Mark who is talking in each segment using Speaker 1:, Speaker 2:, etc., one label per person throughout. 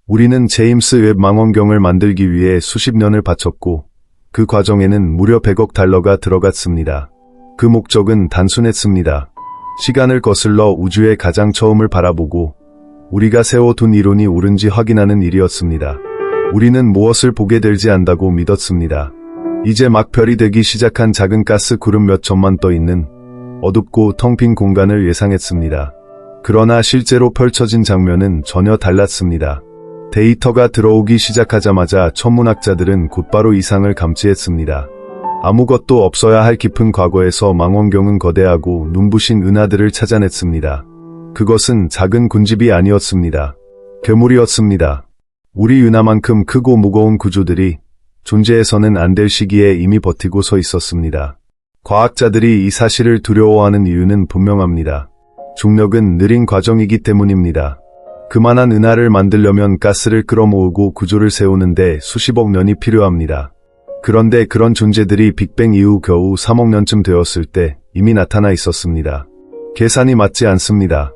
Speaker 1: 우리는 제임스 웹 망원경을 만들기 위해 수십 년을 바쳤고 그 과정에는 무려 100억 달러가 들어갔습니다. 그 목적은 단순했습니다. 시간을 거슬러 우주의 가장 처음을 바라보고 우리가 세워둔 이론이 옳은지 확인하는 일이었습니다. 우리는 무엇을 보게 될지 안다고 믿었습니다. 이제 막 별이 되기 시작한 작은 가스 구름 몇 천만 떠 있는 어둡고 텅 빈 공간을 예상했습니다. 그러나 실제로 펼쳐진 장면은 전혀 달랐습니다. 데이터가 들어오기 시작하자마자 천문학자들은 곧바로 이상을 감지했습니다. 아무것도 없어야 할 깊은 과거에서 망원경은 거대하고 눈부신 은하들을 찾아냈습니다. 그것은 작은 군집이 아니었습니다. 괴물이었습니다. 우리 은하만큼 크고 무거운 구조들이 존재해서는 안 될 시기에 이미 버티고 서 있었습니다. 과학자들이 이 사실을 두려워하는 이유는 분명합니다. 중력은 느린 과정이기 때문입니다. 그만한 은하를 만들려면 가스를 끌어모으고 구조를 세우는데 수십억 년이 필요합니다. 그런데 그런 존재들이 빅뱅 이후 겨우 3억 년쯤 되었을 때 이미 나타나 있었습니다. 계산이 맞지 않습니다.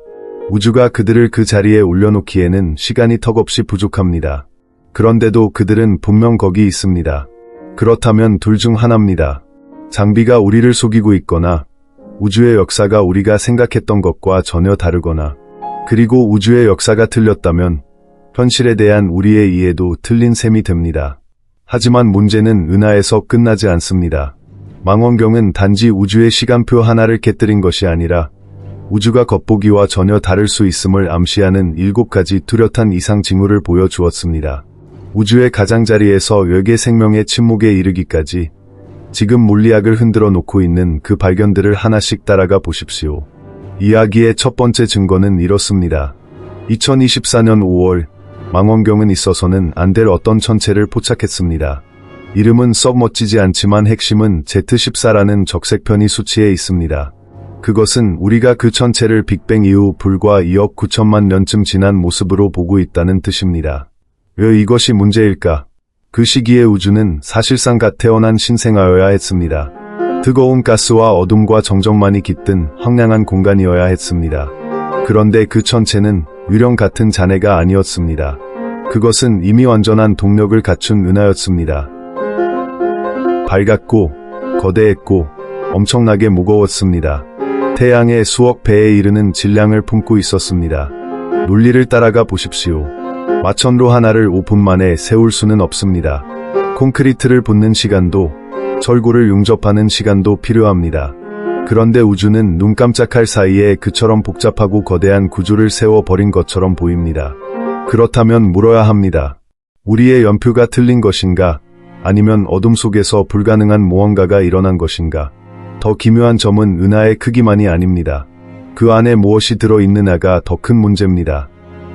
Speaker 1: 우주가 그들을 그 자리에 올려놓기에는 시간이 턱없이 부족합니다. 그런데도 그들은 분명 거기 있습니다. 그렇다면 둘 중 하나입니다. 장비가 우리를 속이고 있거나 우주의 역사가 우리가 생각했던 것과 전혀 다르거나, 그리고 우주의 역사가 틀렸다면 현실에 대한 우리의 이해도 틀린 셈이 됩니다. 하지만 문제는 은하에서 끝나지 않습니다. 망원경은 단지 우주의 시간표 하나를 깨뜨린 것이 아니라 우주가 겉보기와 전혀 다를 수 있음을 암시하는 7가지 뚜렷한 이상 징후를 보여주었습니다. 우주의 가장자리에서 외계 생명의 침묵에 이르기까지 지금 물리학을 흔들어 놓고 있는 그 발견들을 하나씩 따라가 보십시오. 이야기의 첫 번째 증거는 이렇습니다. 2024년 5월 망원경은 있어서는 안 될 어떤 천체를 포착했습니다. 이름은 썩 멋지지 않지만 핵심은 Z14라는 적색편이 수치에 있습니다. 그것은 우리가 그 천체를 빅뱅 이후 불과 2억 9천만 년쯤 지난 모습으로 보고 있다는 뜻입니다. 왜 이것이 문제일까? 그 시기의 우주는 사실상 갓 태어난 신생아여야 했습니다. 뜨거운 가스와 어둠과 정적만이 깃든 황량한 공간이어야 했습니다. 그런데 그 천체는 유령 같은 잔해가 아니었습니다. 그것은 이미 완전한 동력을 갖춘 은하였습니다. 밝았고 거대했고 엄청나게 무거웠습니다. 태양의 수억 배에 이르는 질량을 품고 있었습니다. 논리를 따라가 보십시오. 마천루 하나를 5분 만에 세울 수는 없습니다. 콘크리트를 붓는 시간도, 철골을 융접하는 시간도 필요합니다. 그런데 우주는 눈 깜짝할 사이에 그처럼 복잡하고 거대한 구조를 세워버린 것처럼 보입니다. 그렇다면 물어야 합니다. 우리의 연표가 틀린 것인가? 아니면 어둠 속에서 불가능한 무언가가 일어난 것인가? 더 기묘한 점은 은하의 크기만이 아닙니다. 그 안에 무엇이 들어있느냐가 더 큰 문제입니다.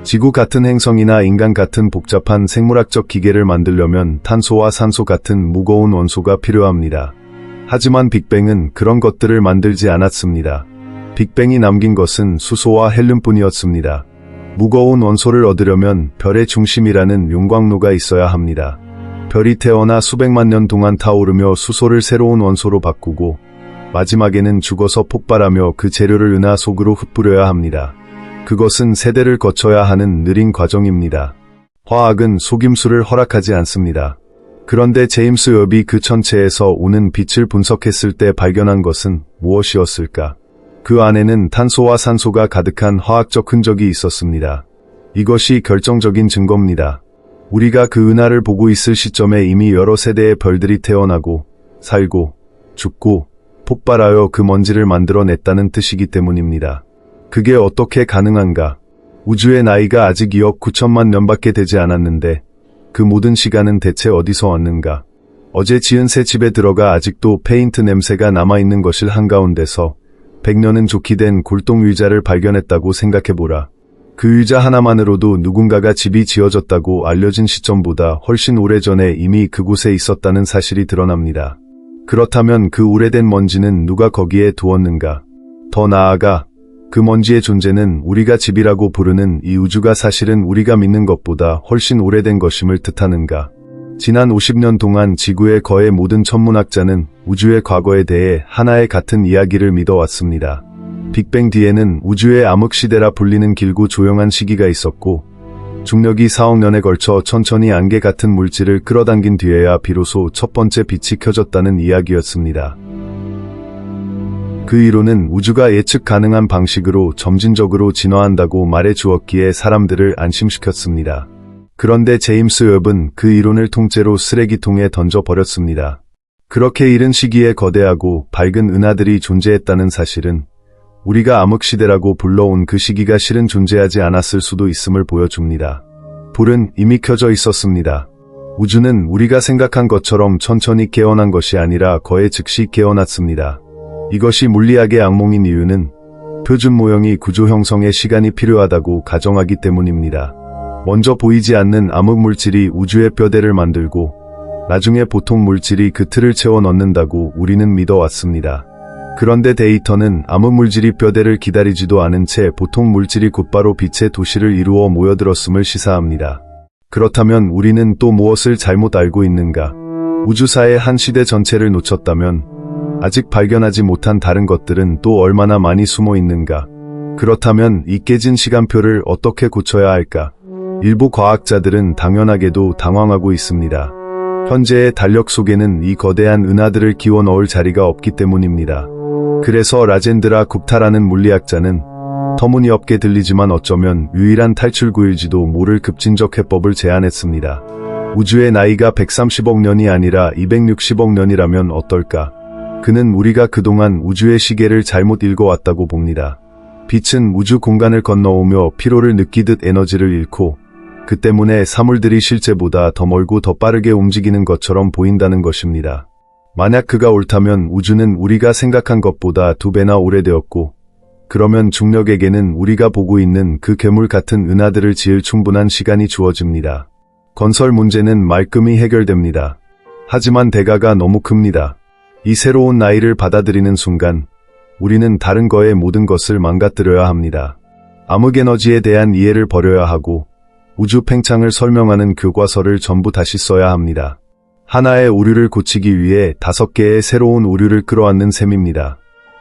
Speaker 1: 지구 같은 행성이나 인간 같은 복잡한 생물학적 기계를 만들려면 탄소와 산소 같은 무거운 원소가 필요합니다. 하지만 빅뱅은 그런 것들을 만들지 않았습니다. 빅뱅이 남긴 것은 수소와 헬륨뿐이었습니다. 무거운 원소를 얻으려면 별의 중심이라는 용광로가 있어야 합니다. 별이 태어나 수백만 년 동안 타오르며 수소를 새로운 원소로 바꾸고 마지막에는 죽어서 폭발하며 그 재료를 은하 속으로 흩뿌려야 합니다. 그것은 세대를 거쳐야 하는 느린 과정입니다. 화학은 속임수를 허락하지 않습니다. 그런데 제임스 웹이 그 천체에서 오는 빛을 분석했을 때 발견한 것은 무엇이었을까? 그 안에는 탄소와 산소가 가득한 화학적 흔적이 있었습니다. 이것이 결정적인 증거입니다. 우리가 그 은하를 보고 있을 시점에 이미 여러 세대의 별들이 태어나고 살고 죽고 폭발하여 그 먼지를 만들어냈다는 뜻이기 때문입니다. 그게 어떻게 가능한가? 우주의 나이가 아직 2억 9천만 년밖에 되지 않았는데 그 모든 시간은 대체 어디서 왔는가? 어제 지은 새 집에 들어가 아직도 페인트 냄새가 남아있는 것을 한가운데서 100년은 좋게 된 골동 의자를 발견했다고 생각해보라. 그 의자 하나만으로도 누군가가 집이 지어졌다고 알려진 시점보다 훨씬 오래전에 이미 그곳에 있었다는 사실이 드러납니다. 그렇다면 그 오래된 먼지는 누가 거기에 두었는가? 더 나아가 그 먼지의 존재는 우리가 집이라고 부르는 이 우주가 사실은 우리가 믿는 것보다 훨씬 오래된 것임을 뜻하는가? 지난 50년 동안 지구의 거의 모든 천문학자는 우주의 과거에 대해 하나의 같은 이야기를 믿어왔습니다. 빅뱅 뒤에는 우주의 암흑시대라 불리는 길고 조용한 시기가 있었고 중력이 4억 년에 걸쳐 천천히 안개 같은 물질을 끌어당긴 뒤에야 비로소 첫 번째 빛이 켜졌다는 이야기였습니다. 그 이론은 우주가 예측 가능한 방식으로 점진적으로 진화한다고 말해 주었기에 사람들을 안심시켰습니다. 그런데 제임스 웹은 그 이론을 통째로 쓰레기통에 던져버렸습니다. 그렇게 이른 시기에 거대하고 밝은 은하들이 존재했다는 사실은 우리가 암흑시대라고 불러온 그 시기가 실은 존재하지 않았을 수도 있음을 보여줍니다. 불은 이미 켜져 있었습니다. 우주는 우리가 생각한 것처럼 천천히 깨어난 것이 아니라 거의 즉시 깨어났습니다. 이것이 물리학의 악몽인 이유는 표준 모형이 구조 형성에 시간이 필요하다고 가정하기 때문입니다. 먼저 보이지 않는 암흑 물질이 우주의 뼈대를 만들고 나중에 보통 물질이 그 틀을 채워 넣는다고 우리는 믿어왔습니다. 그런데 데이터는 암흑 물질이 뼈대를 기다리지도 않은 채 보통 물질이 곧바로 빛의 도시를 이루어 모여들었음을 시사합니다. 그렇다면 우리는 또 무엇을 잘못 알고 있는가? 우주사의 한 시대 전체를 놓쳤다면 아직 발견하지 못한 다른 것들은 또 얼마나 많이 숨어 있는가? 그렇다면 이 깨진 시간표를 어떻게 고쳐야 할까? 일부 과학자들은 당연하게도 당황하고 있습니다. 현재의 달력 속에는 이 거대한 은하들을 끼워 넣을 자리가 없기 때문입니다. 그래서 라젠드라 굽타라는 물리학자는 터무니없게 들리지만 어쩌면 유일한 탈출구일지도 모를 급진적 해법을 제안했습니다. 우주의 나이가 130억 년이 아니라 260억 년이라면 어떨까? 그는 우리가 그동안 우주의 시계를 잘못 읽어왔다고 봅니다. 빛은 우주 공간을 건너오며 피로를 느끼듯 에너지를 잃고 그 때문에 사물들이 실제보다 더 멀고 더 빠르게 움직이는 것처럼 보인다는 것입니다. 만약 그가 옳다면 우주는 우리가 생각한 것보다 2배나 오래되었고 그러면 중력에게는 우리가 보고 있는 그 괴물 같은 은하들을 지을 충분한 시간이 주어집니다. 건설 문제는 말끔히 해결됩니다. 하지만 대가가 너무 큽니다. 이 새로운 나이를 받아들이는 순간 우리는 다른 거의 모든 것을 망가뜨려야 합니다. 암흑에너지에 대한 이해를 버려야 하고 우주 팽창을 설명하는 교과서를 전부 다시 써야 합니다. 하나의 오류를 고치기 위해 5개의 새로운 오류를 끌어안는 셈입니다.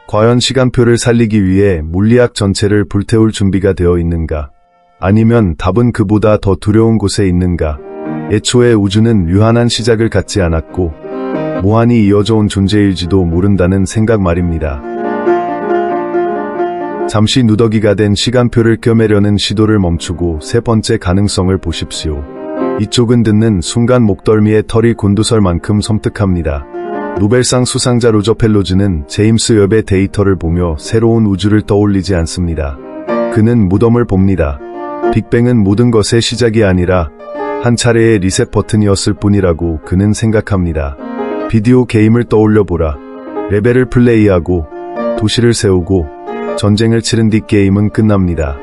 Speaker 1: 과연 시간표를 살리기 위해 물리학 전체를 불태울 준비가 되어 있는가? 아니면 답은 그보다 더 두려운 곳에 있는가? 애초에 우주는 유한한 시작을 갖지 않았고 무한히 이어져 온 존재일지도 모른다는 생각 말입니다. 잠시 누더기가 된 시간표를 꿰매려는 시도를 멈추고 세 번째 가능성을 보십시오. 이쪽은 듣는 순간 목덜미에 털이 곤두설 만큼 섬뜩합니다. 노벨상 수상자 로저 펠로즈는 제임스 웹의 데이터를 보며 새로운 우주를 떠올리지 않습니다. 그는 무덤을 봅니다. 빅뱅은 모든 것의 시작이 아니라 한 차례의 리셋 버튼이었을 뿐이라고 그는 생각합니다. 비디오 게임을 떠올려보라. 레벨을 플레이하고 도시를 세우고 전쟁을 치른 뒤 게임은 끝납니다.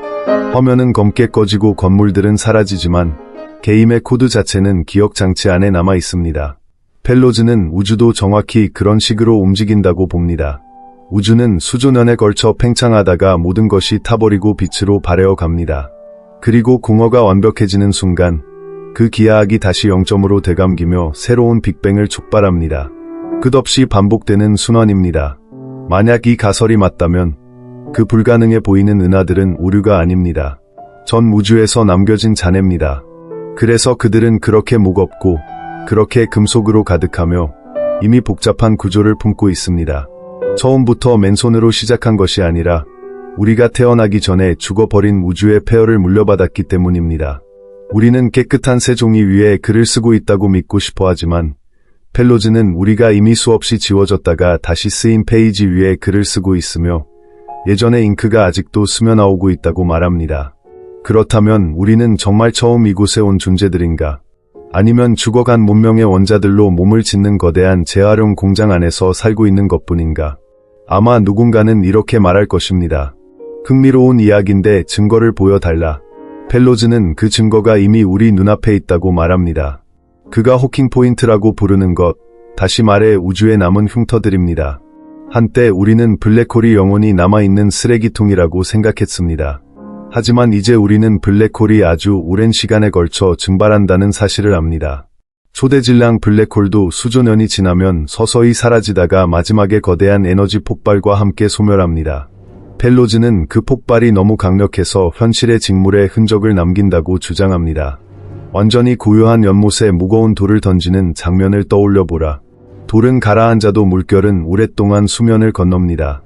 Speaker 1: 화면은 검게 꺼지고 건물들은 사라지지만 게임의 코드 자체는 기억 장치 안에 남아 있습니다. 펠로즈는 우주도 정확히 그런 식으로 움직인다고 봅니다. 우주는 수조년에 걸쳐 팽창하다가 모든 것이 타버리고 빛으로 발해어 갑니다. 그리고 공허가 완벽해지는 순간 그 기하학이 다시 0점으로 되감기며 새로운 빅뱅을 촉발합니다. 끝없이 반복되는 순환입니다. 만약 이 가설이 맞다면 그 불가능해 보이는 은하들은 오류가 아닙니다. 전 우주에서 남겨진 잔해입니다. 그래서 그들은 그렇게 무겁고 그렇게 금속으로 가득하며 이미 복잡한 구조를 품고 있습니다. 처음부터 맨손으로 시작한 것이 아니라 우리가 태어나기 전에 죽어버린 우주의 폐허를 물려받았기 때문입니다. 우리는 깨끗한 새 종이 위에 글을 쓰고 있다고 믿고 싶어 하지만 펠로즈는 우리가 이미 수없이 지워졌다가 다시 쓰인 페이지 위에 글을 쓰고 있으며 예전의 잉크가 아직도 스며나오고 있다고 말합니다. 그렇다면 우리는 정말 처음 이곳에 온 존재들인가? 아니면 죽어간 문명의 원자들로 몸을 짓는 거대한 재활용 공장 안에서 살고 있는 것뿐인가? 아마 누군가는 이렇게 말할 것입니다. 흥미로운 이야기인데 증거를 보여달라. 펠로즈는 그 증거가 이미 우리 눈앞에 있다고 말합니다. 그가 호킹 포인트라고 부르는 것, 다시 말해 우주에 남은 흉터들입니다. 한때 우리는 블랙홀이 영원히 남아있는 쓰레기통이라고 생각했습니다. 하지만 이제 우리는 블랙홀이 아주 오랜 시간에 걸쳐 증발한다는 사실을 압니다. 초대질량 블랙홀도 수조년이 지나면 서서히 사라지다가 마지막에 거대한 에너지 폭발과 함께 소멸합니다. 펠로즈는 그 폭발이 너무 강력해서 현실의 직물에 흔적을 남긴다고 주장합니다. 완전히 고요한 연못에 무거운 돌을 던지는 장면을 떠올려 보라. 돌은 가라앉아도 물결은 오랫동안 수면을 건넙니다.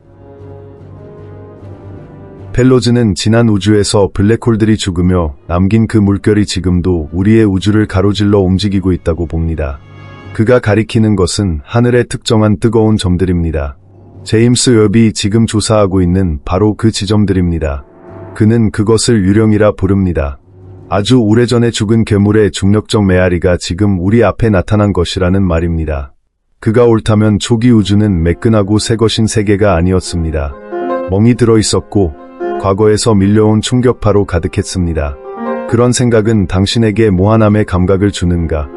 Speaker 1: 펠로즈는 지난 우주에서 블랙홀들이 죽으며 남긴 그 물결이 지금도 우리의 우주를 가로질러 움직이고 있다고 봅니다. 그가 가리키는 것은 하늘의 특정한 뜨거운 점들입니다. 제임스 웹이 지금 조사하고 있는 바로 그 지점들입니다. 그는 그것을 유령이라 부릅니다. 아주 오래전에 죽은 괴물의 중력적 메아리가 지금 우리 앞에 나타난 것이라는 말입니다. 그가 옳다면 초기 우주는 매끈하고 새 것인 세계가 아니었습니다. 멍이 들어 있었고 과거에서 밀려온 충격파로 가득했습니다. 그런 생각은 당신에게 모한함의 감각을 주는가?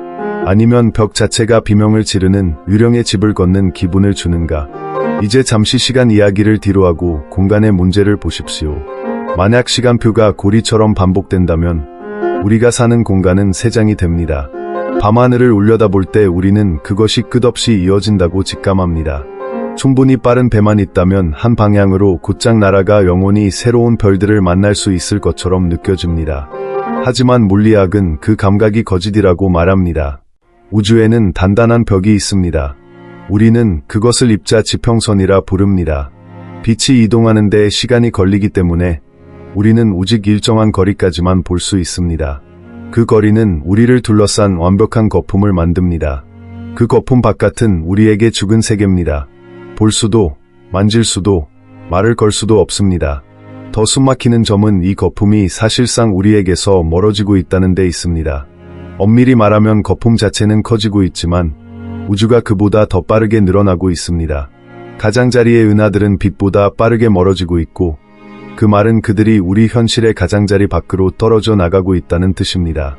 Speaker 1: 아니면 벽 자체가 비명을 지르는 유령의 집을 걷는 기분을 주는가? 이제 잠시 시간 이야기를 뒤로하고 공간의 문제를 보십시오. 만약 시간표가 고리처럼 반복된다면 우리가 사는 공간은 세 장이 됩니다. 밤하늘을 올려다볼 때 우리는 그것이 끝없이 이어진다고 직감합니다. 충분히 빠른 배만 있다면 한 방향으로 곧장 날아가 영원히 새로운 별들을 만날 수 있을 것처럼 느껴집니다. 하지만 물리학은 그 감각이 거짓이라고 말합니다. 우주에는 단단한 벽이 있습니다. 우리는 그것을 입자 지평선이라 부릅니다. 빛이 이동하는 데 시간이 걸리기 때문에 우리는 오직 일정한 거리까지만 볼 수 있습니다. 그 거리는 우리를 둘러싼 완벽한 거품을 만듭니다. 그 거품 바깥은 우리에게 죽은 세계입니다. 볼 수도, 만질 수도, 말을 걸 수도 없습니다. 더 숨막히는 점은 이 거품이 사실상 우리에게서 멀어지고 있다는 데 있습니다. 엄밀히 말하면 거품 자체는 커지고 있지만 우주가 그보다 더 빠르게 늘어나고 있습니다. 가장자리의 은하들은 빛보다 빠르게 멀어지고 있고 그 말은 그들이 우리 현실의 가장자리 밖으로 떨어져 나가고 있다는 뜻입니다.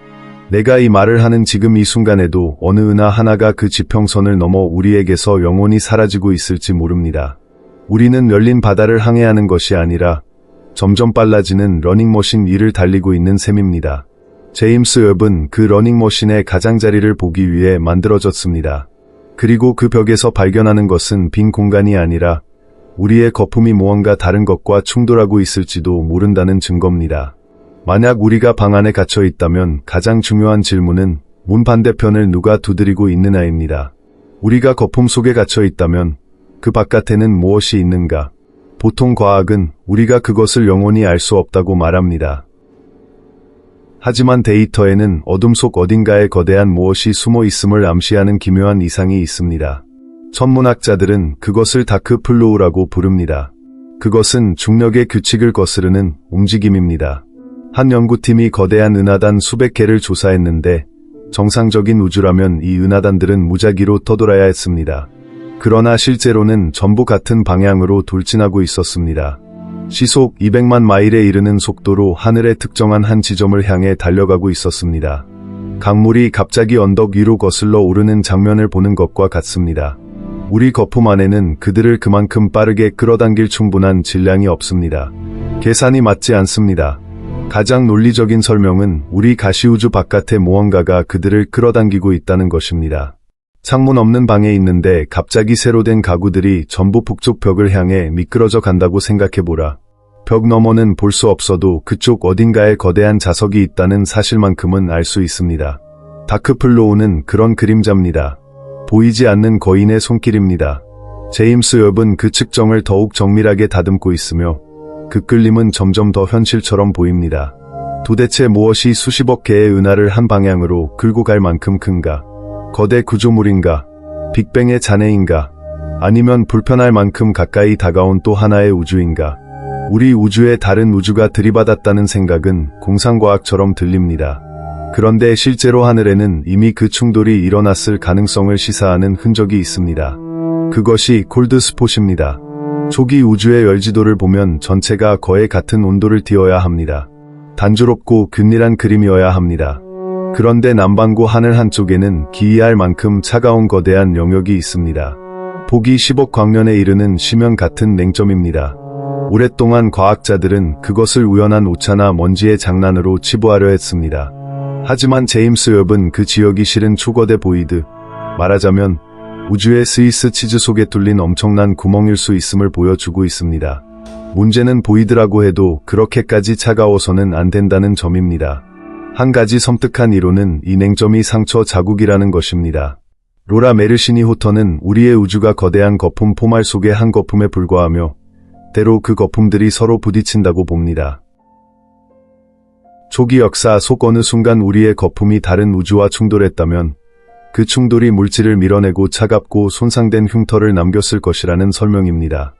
Speaker 1: 내가 이 말을 하는 지금 이 순간에도 어느 은하 하나가 그 지평선을 넘어 우리에게서 영원히 사라지고 있을지 모릅니다. 우리는 열린 바다를 항해하는 것이 아니라 점점 빨라지는 러닝머신 위를 달리고 있는 셈입니다. 제임스 웹은 그 러닝머신의 가장자리를 보기 위해 만들어졌습니다. 그리고 그 벽에서 발견하는 것은 빈 공간이 아니라 우리의 거품이 무언가 다른 것과 충돌하고 있을지도 모른다는 증거입니다. 만약 우리가 방 안에 갇혀 있다면 가장 중요한 질문은 문 반대편을 누가 두드리고 있느냐입니다. 우리가 거품 속에 갇혀 있다면 그 바깥에는 무엇이 있는가? 보통 과학은 우리가 그것을 영원히 알 수 없다고 말합니다. 하지만 데이터에는 어둠 속 어딘가에 거대한 무엇이 숨어 있음을 암시하는 기묘한 이상이 있습니다. 천문학자들은 그것을 다크 플로우라고 부릅니다. 그것은 중력의 규칙을 거스르는 움직임입니다. 한 연구팀이 거대한 은하단 수백 개를 조사했는데 정상적인 우주라면 이 은하단들은 무작위로 떠돌아야 했습니다. 그러나 실제로는 전부 같은 방향으로 돌진하고 있었습니다. 시속 200만 마일에 이르는 속도로 하늘의 특정한 한 지점을 향해 달려가고 있었습니다. 강물이 갑자기 언덕 위로 거슬러 오르는 장면을 보는 것과 같습니다. 우리 거품 안에는 그들을 그만큼 빠르게 끌어당길 충분한 질량이 없습니다. 계산이 맞지 않습니다. 가장 논리적인 설명은 우리 가시우주 바깥의 무언가가 그들을 끌어당기고 있다는 것입니다. 창문 없는 방에 있는데 갑자기 새로 된 가구들이 전부 북쪽 벽을 향해 미끄러져 간다고 생각해보라. 벽 너머는 볼 수 없어도 그쪽 어딘가에 거대한 자석이 있다는 사실만큼은 알 수 있습니다. 다크플로우는 그런 그림자입니다. 보이지 않는 거인의 손길입니다. 제임스 웹은 그 측정을 더욱 정밀하게 다듬고 있으며 그 끌림은 점점 더 현실처럼 보입니다. 도대체 무엇이 수십억 개의 은하를 한 방향으로 끌고 갈 만큼 큰가? 거대 구조물인가? 빅뱅의 잔해인가? 아니면 불편할 만큼 가까이 다가온 또 하나의 우주인가? 우리 우주에 다른 우주가 들이받았다는 생각은 공상과학처럼 들립니다. 그런데 실제로 하늘에는 이미 그 충돌이 일어났을 가능성을 시사하는 흔적이 있습니다. 그것이 콜드스폿입니다. 초기 우주의 열지도를 보면 전체가 거의 같은 온도를 띄어야 합니다. 단조롭고 균일한 그림이어야 합니다. 그런데 남반구 하늘 한쪽에는 기이할 만큼 차가운 거대한 영역이 있습니다. 보기 10억 광년에 이르는 심연 같은 냉점입니다. 오랫동안 과학자들은 그것을 우연한 오차나 먼지의 장난으로 치부하려 했습니다. 하지만 제임스 웹은 그 지역이 실은 초거대 보이드, 말하자면 우주의 스위스 치즈 속에 뚫린 엄청난 구멍일 수 있음을 보여주고 있습니다. 문제는 보이더라고 해도 그렇게까지 차가워서는 안 된다는 점입니다. 한 가지 섬뜩한 이론은 이 냉점이 상처 자국이라는 것입니다. 로라 메르시니 호터는 우리의 우주가 거대한 거품 포말 속의 한 거품에 불과하며 때로 그 거품들이 서로 부딪힌다고 봅니다. 초기 역사 속 어느 순간 우리의 거품이 다른 우주와 충돌했다면 그 충돌이 물질을 밀어내고 차갑고 손상된 흉터를 남겼을 것이라는 설명입니다.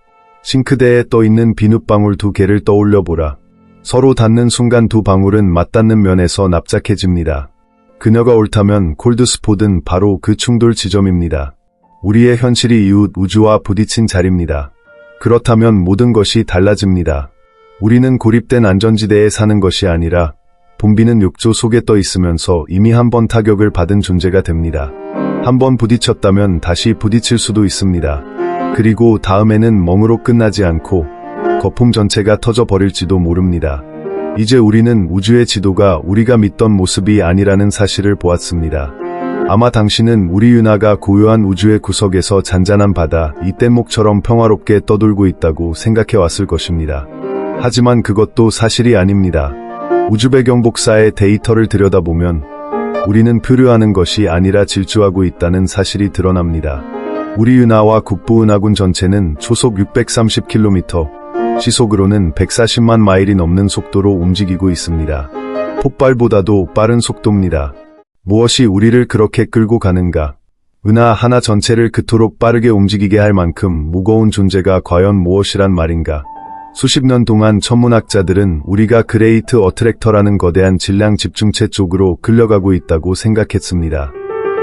Speaker 1: 싱크대에 떠있는 비눗방울 2개를 떠올려 보라. 서로 닿는 순간 두 방울은 맞닿는 면에서 납작해집니다. 그녀가 옳다면 콜드스폿은 바로 그 충돌 지점입니다. 우리의 현실이 이웃 우주와 부딪힌 자리입니다. 그렇다면 모든 것이 달라집니다. 우리는 고립된 안전지대에 사는 것이 아니라 붐비는 욕조 속에 떠 있으면서 이미 한 번 타격을 받은 존재가 됩니다. 한 번 부딪혔다면 다시 부딪힐 수도 있습니다. 그리고 다음에는 멍으로 끝나지 않고 거품 전체가 터져버릴지도 모릅니다. 이제 우리는 우주의 지도가 우리가 믿던 모습이 아니라는 사실을 보았습니다. 아마 당신은 우리 윤하가 고요한 우주의 구석에서 잔잔한 바다, 이 뗏목처럼 평화롭게 떠돌고 있다고 생각해 왔을 것입니다. 하지만 그것도 사실이 아닙니다. 우주 배경 복사의 데이터를 들여다보면 우리는 표류하는 것이 아니라 질주하고 있다는 사실이 드러납니다. 우리 윤하와 국부은하군 전체는 초속 630km, 시속으로는 140만 마일이 넘는 속도로 움직이고 있습니다. 폭발보다도 빠른 속도입니다. 무엇이 우리를 그렇게 끌고 가는가? 은하 하나 전체를 그토록 빠르게 움직이게 할 만큼 무거운 존재가 과연 무엇이란 말인가? 수십 년 동안 천문학자들은 우리가 그레이트 어트랙터라는 거대한 질량 집중체 쪽으로 끌려가고 있다고 생각했습니다.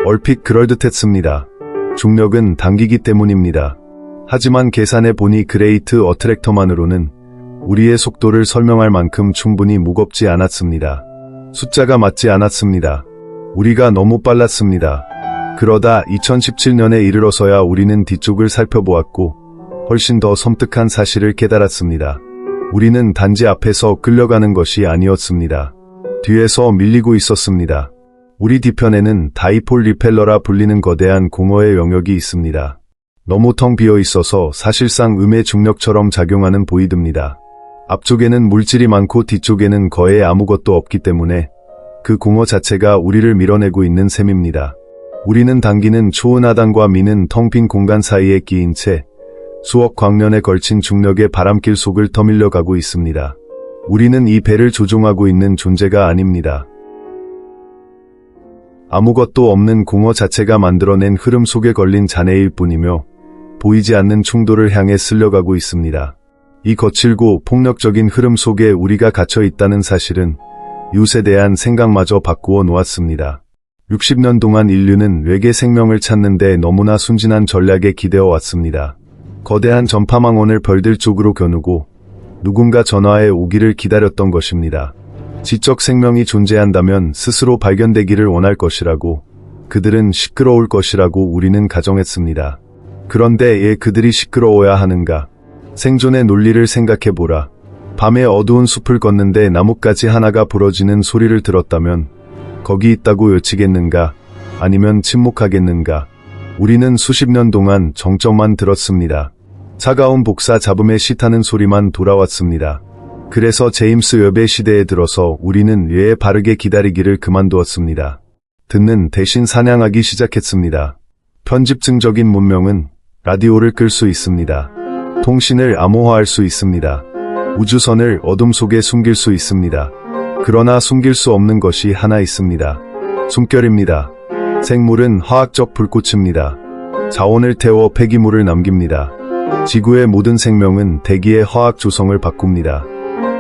Speaker 1: 얼핏 그럴듯했습니다. 중력은 당기기 때문입니다. 하지만 계산해 보니 그레이트 어트랙터만으로는 우리의 속도를 설명할 만큼 충분히 무겁지 않았습니다. 숫자가 맞지 않았습니다. 우리가 너무 빨랐습니다. 그러다 2017년에 이르러서야 우리는 뒤쪽을 살펴보았고 훨씬 더 섬뜩한 사실을 깨달았습니다. 우리는 단지 앞에서 끌려가는 것이 아니었습니다. 뒤에서 밀리고 있었습니다. 우리 뒤편에는 다이폴 리펠러라 불리는 거대한 공허의 영역이 있습니다. 너무 텅 비어 있어서 사실상 음의 중력처럼 작용하는 보이드입니다. 앞쪽에는 물질이 많고 뒤쪽에는 거의 아무것도 없기 때문에 그 공허 자체가 우리를 밀어내고 있는 셈입니다. 우리는 당기는 초은하단과 미는 텅 빈 공간 사이에 끼인 채 수억 광년에 걸친 중력의 바람길 속을 터밀려 가고 있습니다. 우리는 이 배를 조종하고 있는 존재가 아닙니다. 아무것도 없는 공허 자체가 만들어낸 흐름 속에 걸린 잔해일 뿐이며 보이지 않는 충돌을 향해 쓸려가고 있습니다. 이 거칠고 폭력적인 흐름 속에 우리가 갇혀 있다는 사실은 이웃에 대한 생각마저 바꾸어 놓았습니다. 60년 동안 인류는 외계 생명을 찾는데 너무나 순진한 전략에 기대어 왔습니다. 거대한 전파망원을 별들 쪽으로 겨누고 누군가 전화에 오기를 기다렸던 것입니다. 지적 생명이 존재한다면 스스로 발견되기를 원할 것이라고, 그들은 시끄러울 것이라고 우리는 가정했습니다. 그런데 왜 그들이 시끄러워야 하는가? 생존의 논리를 생각해보라. 밤에 어두운 숲을 걷는데 나뭇가지 하나가 부러지는 소리를 들었다면 거기 있다고 외치겠는가? 아니면 침묵하겠는가? 우리는 수십 년 동안 정적만 들었습니다. 차가운 복사 잡음에 시타는 소리만 돌아왔습니다. 그래서 제임스 웹의 시대에 들어서 우리는 뇌에 바르게 기다리기를 그만두었습니다. 듣는 대신 사냥하기 시작했습니다. 편집증적인 문명은 라디오를 끌 수 있습니다. 통신을 암호화할 수 있습니다. 우주선을 어둠 속에 숨길 수 있습니다. 그러나 숨길 수 없는 것이 하나 있습니다. 숨결입니다. 생물은 화학적 불꽃입니다. 자원을 태워 폐기물을 남깁니다. 지구의 모든 생명은 대기의 화학 조성을 바꿉니다.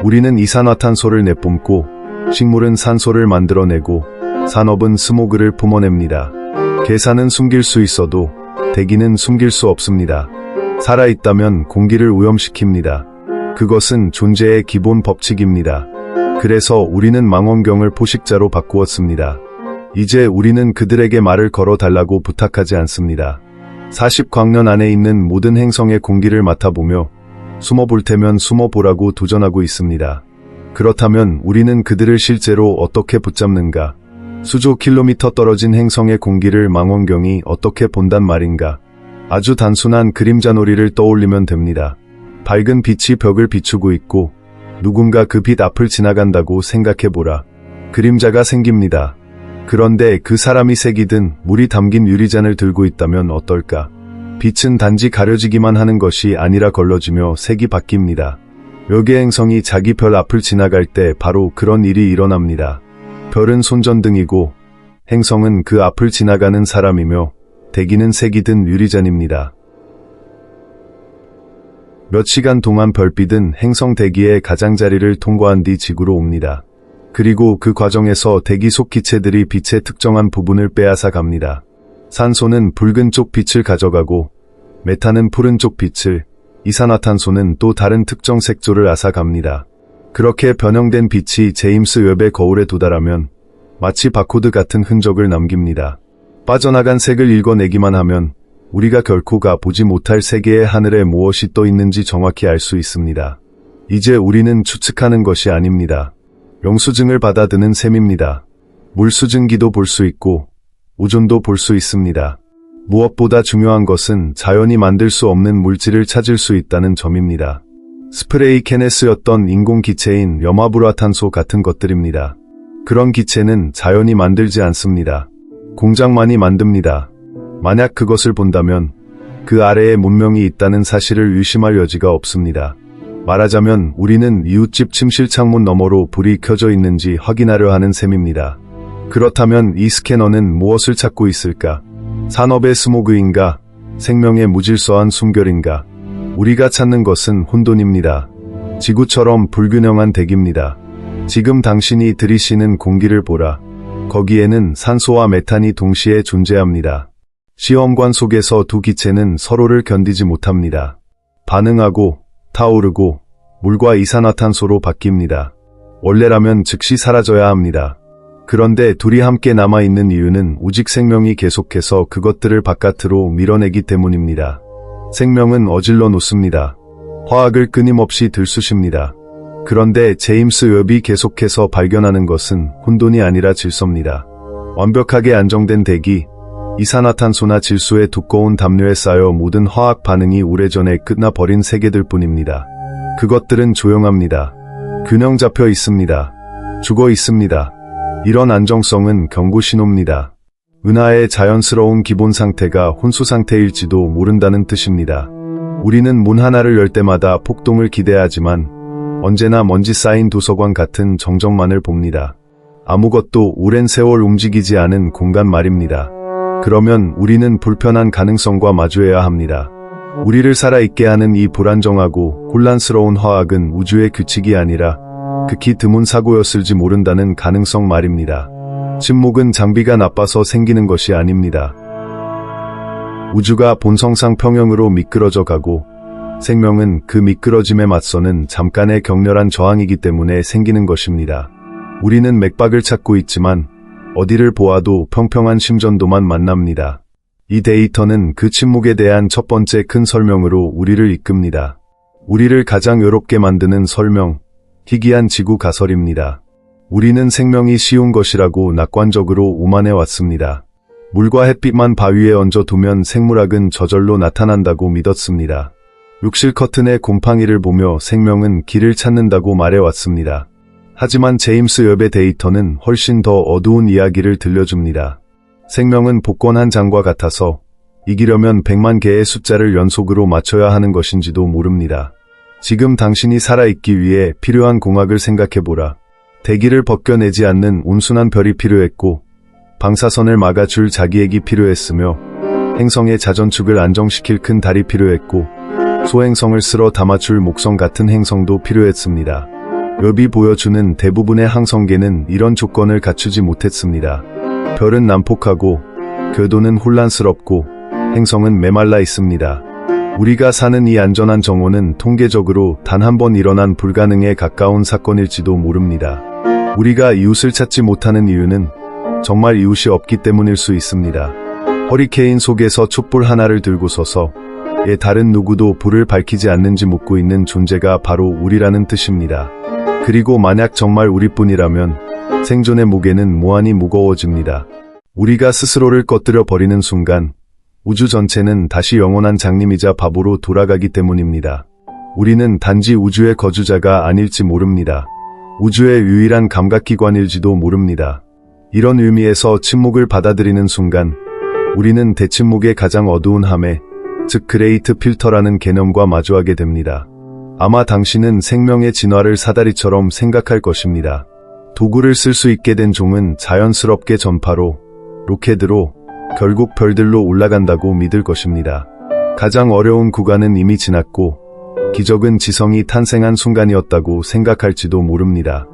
Speaker 1: 우리는 이산화탄소를 내뿜고 식물은 산소를 만들어내고 산업은 스모그를 뿜어냅니다. 계산은 숨길 수 있어도 대기는 숨길 수 없습니다. 살아있다면 공기를 오염시킵니다. 그것은 존재의 기본 법칙입니다. 그래서 우리는 망원경을 포식자로 바꾸었습니다. 이제 우리는 그들에게 말을 걸어달라고 부탁하지 않습니다. 40광년 안에 있는 모든 행성의 공기를 맡아보며 숨어볼 테면 숨어보라고 도전하고 있습니다. 그렇다면 우리는 그들을 실제로 어떻게 붙잡는가? 수조 킬로미터 떨어진 행성의 공기를 망원경이 어떻게 본단 말인가? 아주 단순한 그림자놀이를 떠올리면 됩니다. 밝은 빛이 벽을 비추고 있고 누군가 그 빛 앞을 지나간다고 생각해보라. 그림자가 생깁니다. 그런데 그 사람이 색이 든 물이 담긴 유리잔을 들고 있다면 어떨까? 빛은 단지 가려지기만 하는 것이 아니라 걸러지며 색이 바뀝니다. 외계 행성이 자기 별 앞을 지나갈 때 바로 그런 일이 일어납니다. 별은 손전등이고 행성은 그 앞을 지나가는 사람이며 대기는 색이 든 유리잔입니다. 몇 시간 동안 별빛은 행성 대기의 가장자리를 통과한 뒤 지구로 옵니다. 그리고 그 과정에서 대기 속 기체들이 빛의 특정한 부분을 빼앗아 갑니다. 산소는 붉은 쪽 빛을 가져가고 메탄은 푸른 쪽 빛을, 이산화탄소는 또 다른 특정 색조를 앗아갑니다. 그렇게 변형된 빛이 제임스 웹의 거울에 도달하면 마치 바코드 같은 흔적을 남깁니다. 빠져나간 색을 읽어내기만 하면 우리가 결코 가보지 못할 세계의 하늘에 무엇이 떠 있는지 정확히 알 수 있습니다. 이제 우리는 추측하는 것이 아닙니다. 영수증을 받아드는 셈입니다. 물수증기도 볼 수 있고 오존도 볼 수 있습니다. 무엇보다 중요한 것은 자연이 만들 수 없는 물질을 찾을 수 있다는 점입니다. 스프레이 캔에 쓰였던 인공기체인 염화불화탄소 같은 것들입니다. 그런 기체는 자연이 만들지 않습니다. 공장만이 만듭니다. 만약 그것을 본다면 그 아래에 문명이 있다는 사실을 의심할 여지가 없습니다. 말하자면 우리는 이웃집 침실 창문 너머로 불이 켜져 있는지 확인하려 하는 셈입니다. 그렇다면 이 스캐너는 무엇을 찾고 있을까? 산업의 스모그인가? 생명의 무질서한 숨결인가? 우리가 찾는 것은 혼돈입니다. 지구처럼 불균형한 대기입니다. 지금 당신이 들이쉬는 공기를 보라. 거기에는 산소와 메탄이 동시에 존재합니다. 시험관 속에서 두 기체는 서로를 견디지 못합니다. 반응하고 타오르고 물과 이산화탄소로 바뀝니다. 원래라면 즉시 사라져야 합니다. 그런데 둘이 함께 남아있는 이유는 오직 생명이 계속해서 그것들을 바깥으로 밀어내기 때문입니다. 생명은 어질러 놓습니다. 화학을 끊임없이 들쑤십니다. 그런데 제임스 웹이 계속해서 발견하는 것은 혼돈이 아니라 질서입니다. 완벽하게 안정된 대기, 이산화탄소나 질소의 두꺼운 담요에 쌓여 모든 화학 반응이 오래전에 끝나버린 세계들 뿐입니다. 그것들은 조용합니다. 균형 잡혀 있습니다. 죽어 있습니다. 이런 안정성은 경고 신호입니다. 은하의 자연스러운 기본 상태가 혼수 상태일지도 모른다는 뜻입니다. 우리는 문 하나를 열 때마다 폭동을 기대하지만 언제나 먼지 쌓인 도서관 같은 정적만을 봅니다. 아무것도 오랜 세월 움직이지 않은 공간 말입니다. 그러면 우리는 불편한 가능성과 마주해야 합니다. 우리를 살아있게 하는 이 불안정하고 혼란스러운 화학은 우주의 규칙이 아니라 극히 드문 사고였을지 모른다는 가능성 말입니다. 침묵은 장비가 나빠서 생기는 것이 아닙니다. 우주가 본성상 평형으로 미끄러져 가고 생명은 그 미끄러짐에 맞서는 잠깐의 격렬한 저항이기 때문에 생기는 것입니다. 우리는 맥박을 찾고 있지만 어디를 보아도 평평한 심전도만 만납니다. 이 데이터는 그 침묵에 대한 첫 번째 큰 설명으로 우리를 이끕니다. 우리를 가장 외롭게 만드는 설명, 희귀한 지구 가설입니다. 우리는 생명이 쉬운 것이라고 낙관적으로 오만해 왔습니다. 물과 햇빛만 바위에 얹어두면 생물학은 저절로 나타난다고 믿었습니다. 욕실 커튼의 곰팡이를 보며 생명은 길을 찾는다고 말해왔습니다. 하지만 제임스 웹의 데이터는 훨씬 더 어두운 이야기를 들려줍니다. 생명은 복권 한 장과 같아서 이기려면 100만 개의 숫자를 연속으로 맞춰야 하는 것인지도 모릅니다. 지금 당신이 살아있기 위해 필요한 공학을 생각해보라. 대기를 벗겨내지 않는 온순한 별이 필요했고 방사선을 막아줄 자기액이 필요했으며 행성의 자전축을 안정시킬 큰 달이 필요했고 소행성을 쓸어 담아줄 목성 같은 행성도 필요했습니다. 웹이 보여주는 대부분의 항성계는 이런 조건을 갖추지 못했습니다. 별은 난폭하고 궤도는 혼란스럽고 행성은 메말라 있습니다. 우리가 사는 이 안전한 정원은 통계적으로 단 한 번 일어난 불가능에 가까운 사건일지도 모릅니다. 우리가 이웃을 찾지 못하는 이유는 정말 이웃이 없기 때문일 수 있습니다. 허리케인 속에서 촛불 하나를 들고 서서 다른 누구도 불을 밝히지 않는지 묻고 있는 존재가 바로 우리라는 뜻입니다. 그리고 만약 정말 우리뿐이라면 생존의 무게는 무한히 무거워집니다. 우리가 스스로를 꺼뜨려 버리는 순간 우주 전체는 다시 영원한 장님이자 바보로 돌아가기 때문입니다. 우리는 단지 우주의 거주자가 아닐지 모릅니다. 우주의 유일한 감각기관일지도 모릅니다. 이런 의미에서 침묵을 받아들이는 순간 우리는 대침묵의 가장 어두운 함에, 즉 그레이트 필터라는 개념과 마주하게 됩니다. 아마 당신은 생명의 진화를 사다리처럼 생각할 것입니다. 도구를 쓸 수 있게 된 종은 자연스럽게 전파로, 로켓으로, 결국 별들로 올라간다고 믿을 것입니다. 가장 어려운 구간은 이미 지났고 기적은 지성이 탄생한 순간이었다고 생각할지도 모릅니다.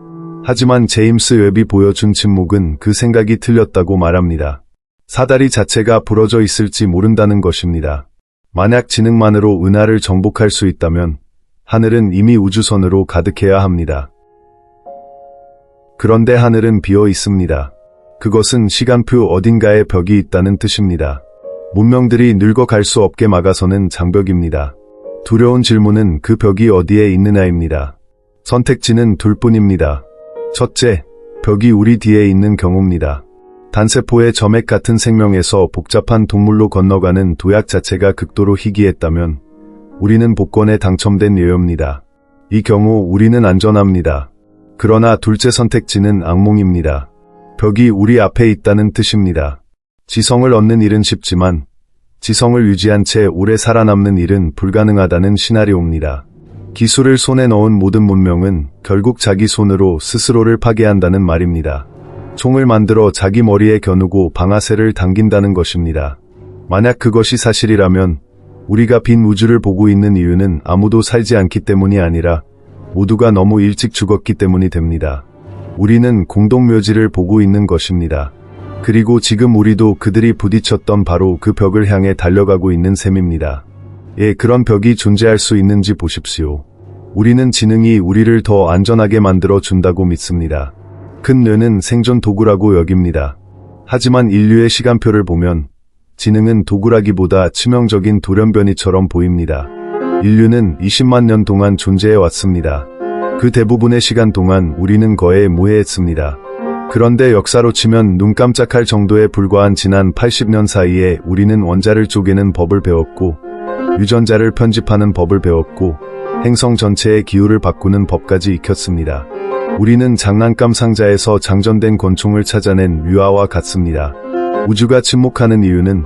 Speaker 1: 하지만 제임스 웹이 보여준 침묵은 그 생각이 틀렸다고 말합니다. 사다리 자체가 부러져 있을지 모른다는 것입니다. 만약 지능만으로 은하를 정복할 수 있다면 하늘은 이미 우주선으로 가득해야 합니다. 그런데 하늘은 비어 있습니다. 그것은 시간표 어딘가에 벽이 있다는 뜻입니다. 문명들이 늙어갈 수 없게 막아서는 장벽입니다. 두려운 질문은 그 벽이 어디에 있느냐입니다. 선택지는 둘뿐입니다. 첫째, 벽이 우리 뒤에 있는 경우입니다. 단세포의 점액 같은 생명에서 복잡한 동물로 건너가는 도약 자체가 극도로 희귀했다면 우리는 복권에 당첨된 예여입니다. 이 경우 우리는 안전합니다. 그러나 둘째 선택지는 악몽입니다. 벽이 우리 앞에 있다는 뜻입니다. 지성을 얻는 일은 쉽지만 지성을 유지한 채 오래 살아남는 일은 불가능하다는 시나리오입니다. 기술을 손에 넣은 모든 문명은 결국 자기 손으로 스스로를 파괴한다는 말입니다. 총을 만들어 자기 머리에 겨누고 방아쇠를 당긴다는 것입니다. 만약 그것이 사실이라면 우리가 빈 우주를 보고 있는 이유는 아무도 살지 않기 때문이 아니라 모두가 너무 일찍 죽었기 때문이 됩니다. 우리는 공동묘지를 보고 있는 것입니다. 그리고 지금 우리도 그들이 부딪혔던 바로 그 벽을 향해 달려가고 있는 셈입니다. 예, 그런 벽이 존재할 수 있는지 보십시오. 우리는 지능이 우리를 더 안전하게 만들어 준다고 믿습니다. 큰 뇌는 생존 도구라고 여깁니다. 하지만 인류의 시간표를 보면 지능은 도구라기보다 치명적인 돌연변이처럼 보입니다. 인류는 20만 년 동안 존재해 왔습니다. 그 대부분의 시간 동안 우리는 거에 무해했습니다. 그런데 역사로 치면 눈 깜짝할 정도에 불과한 지난 80년 사이에 우리는 원자를 쪼개는 법을 배웠고 유전자를 편집하는 법을 배웠고 행성 전체의 기후를 바꾸는 법까지 익혔습니다. 우리는 장난감 상자에서 장전된 권총을 찾아낸 유아와 같습니다. 우주가 침묵하는 이유는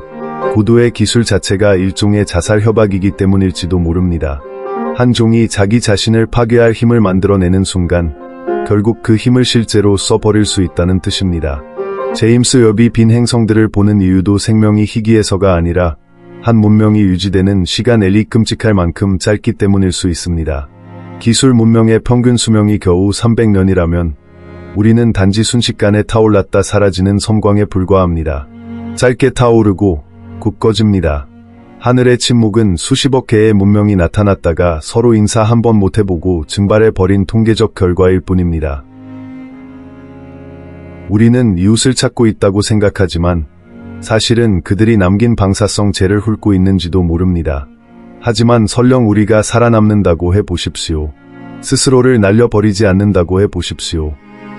Speaker 1: 고도의 기술 자체가 일종의 자살 협박이기 때문일지도 모릅니다. 한 종이 자기 자신을 파괴할 힘을 만들어내는 순간 결국 그 힘을 실제로 써버릴 수 있다는 뜻입니다. 제임스 웹이 빈 행성들을 보는 이유도 생명이 희귀해서가 아니라 한 문명이 유지되는 시간엘이 끔찍할 만큼 짧기 때문일 수 있습니다. 기술 문명의 평균 수명이 겨우 300년이라면 우리는 단지 순식간에 타올랐다 사라지는 섬광에 불과합니다. 짧게 타오르고 곧 꺼집니다. 하늘의 침묵은 수십억 개의 문명이 나타났다가 서로 인사 한 번 못해보고 증발해버린 통계적 결과일 뿐입니다. 우리는 이웃을 찾고 있다고 생각하지만 사실은 그들이 남긴 방사성 재를 훑고 있는지도 모릅니다. 하지만 설령 우리가 살아남는다고 해보십시오. 스스로를 날려버리지 않는다고 해보십시오.